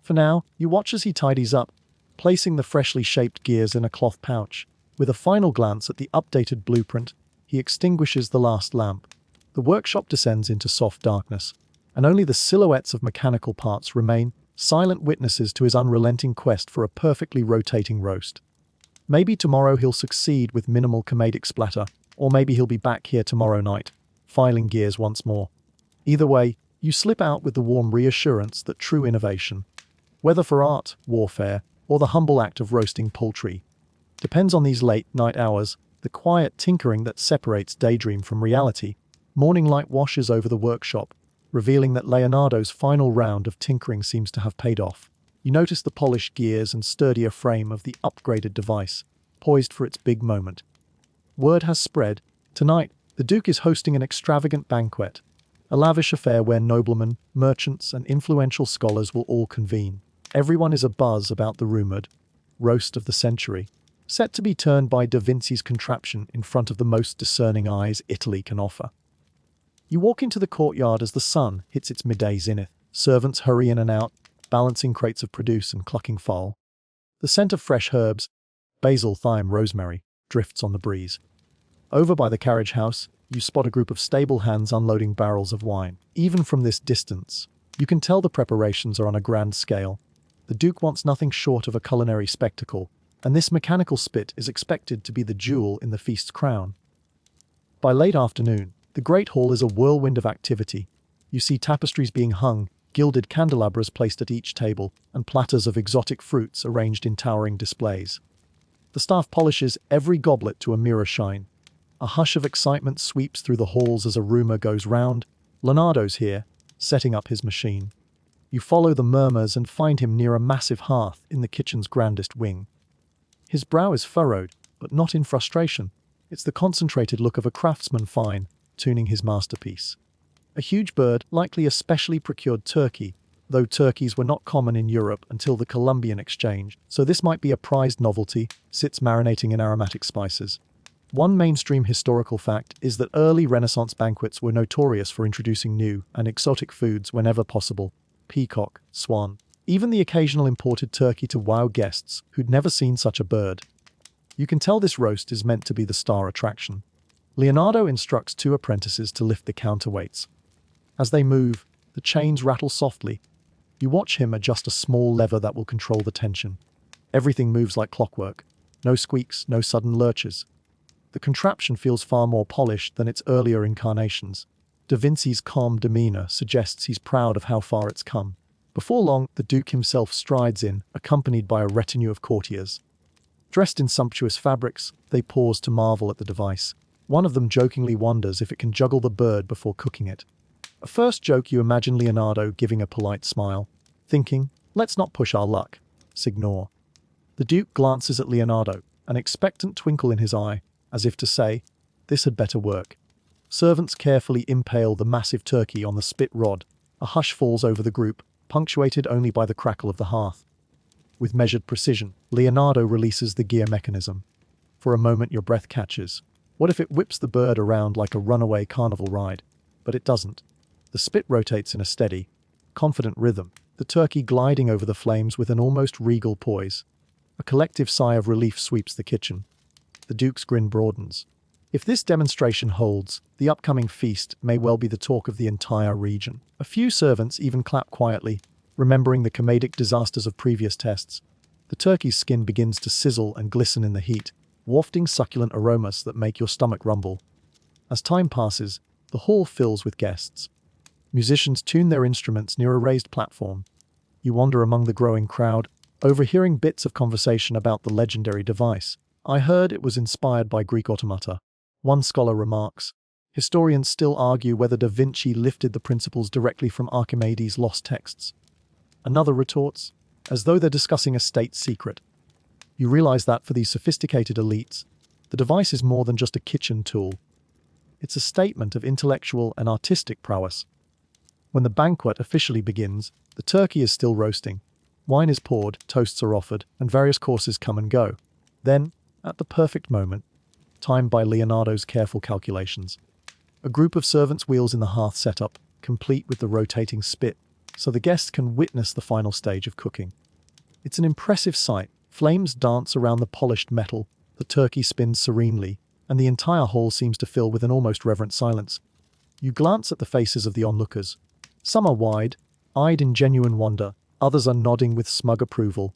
For now, you watch as he tidies up, placing the freshly shaped gears in a cloth pouch. With a final glance at the updated blueprint, he extinguishes the last lamp. The workshop descends into soft darkness, and only the silhouettes of mechanical parts remain, silent witnesses to his unrelenting quest for a perfectly rotating roast. Maybe tomorrow he'll succeed with minimal comedic splatter, or maybe he'll be back here tomorrow night, filing gears once more. Either way, you slip out with the warm reassurance that true innovation, whether for art, warfare, or the humble act of roasting poultry, depends on these late night hours, the quiet tinkering that separates daydream from reality. Morning light washes over the workshop, revealing that Leonardo's final round of tinkering seems to have paid off. You notice the polished gears and sturdier frame of the upgraded device, poised for its big moment. Word has spread. Tonight, the Duke is hosting an extravagant banquet, a lavish affair where noblemen, merchants, and influential scholars will all convene. Everyone is abuzz about the rumored roast of the century, set to be turned by Da Vinci's contraption in front of the most discerning eyes Italy can offer. You walk into the courtyard as the sun hits its midday zenith. Servants hurry in and out, balancing crates of produce and clucking fowl. The scent of fresh herbs, basil, thyme, rosemary, drifts on the breeze. Over by the carriage house, you spot a group of stable hands unloading barrels of wine. Even from this distance, you can tell the preparations are on a grand scale. The Duke wants nothing short of a culinary spectacle, and this mechanical spit is expected to be the jewel in the feast's crown. By late afternoon, the Great Hall is a whirlwind of activity. You see tapestries being hung, gilded candelabras placed at each table, and platters of exotic fruits arranged in towering displays. The staff polishes every goblet to a mirror shine. A hush of excitement sweeps through the halls as a rumor goes round. Leonardo's here, setting up his machine. You follow the murmurs and find him near a massive hearth in the kitchen's grandest wing. His brow is furrowed, but not in frustration. It's the concentrated look of a craftsman fine, tuning his masterpiece. A huge bird, likely a specially procured turkey, though turkeys were not common in Europe until the Columbian exchange, so this might be a prized novelty, sits marinating in aromatic spices. One mainstream historical fact is that early Renaissance banquets were notorious for introducing new and exotic foods whenever possible. Peacock, swan, even the occasional imported turkey to wow guests who'd never seen such a bird. You can tell this roast is meant to be the star attraction. Leonardo instructs two apprentices to lift the counterweights. As they move, the chains rattle softly. You watch him adjust a small lever that will control the tension. Everything moves like clockwork. No squeaks, no sudden lurches. The contraption feels far more polished than its earlier incarnations. Da Vinci's calm demeanor suggests he's proud of how far it's come. Before long, the Duke himself strides in, accompanied by a retinue of courtiers. Dressed in sumptuous fabrics, they pause to marvel at the device. One of them jokingly wonders if it can juggle the bird before cooking it. At first joke, you imagine Leonardo giving a polite smile, thinking, "Let's not push our luck." Signor. The Duke glances at Leonardo, an expectant twinkle in his eye, as if to say, "This had better work." Servants carefully impale the massive turkey on the spit rod. A hush falls over the group, punctuated only by the crackle of the hearth. With measured precision, Leonardo releases the gear mechanism. For a moment your breath catches. What if it whips the bird around like a runaway carnival ride? But it doesn't. The spit rotates in a steady, confident rhythm, the turkey gliding over the flames with an almost regal poise. A collective sigh of relief sweeps the kitchen. The Duke's grin broadens. If this demonstration holds, the upcoming feast may well be the talk of the entire region. A few servants even clap quietly, remembering the comedic disasters of previous tests. The turkey's skin begins to sizzle and glisten in the heat, wafting succulent aromas that make your stomach rumble. As time passes, the hall fills with guests. Musicians tune their instruments near a raised platform. You wander among the growing crowd, overhearing bits of conversation about the legendary device. "I heard it was inspired by Greek automata," one scholar remarks. Historians still argue whether Da Vinci lifted the principles directly from Archimedes' lost texts. Another retorts, as though they're discussing a state secret. You realize that for these sophisticated elites, the device is more than just a kitchen tool. It's a statement of intellectual and artistic prowess. When the banquet officially begins, the turkey is still roasting. Wine is poured, toasts are offered, and various courses come and go. Then, at the perfect moment, timed by Leonardo's careful calculations, a group of servants wheels in the hearth setup, complete with the rotating spit, so the guests can witness the final stage of cooking. It's an impressive sight. Flames dance around the polished metal, the turkey spins serenely, and the entire hall seems to fill with an almost reverent silence. You glance at the faces of the onlookers. Some are wide-eyed in genuine wonder, others are nodding with smug approval,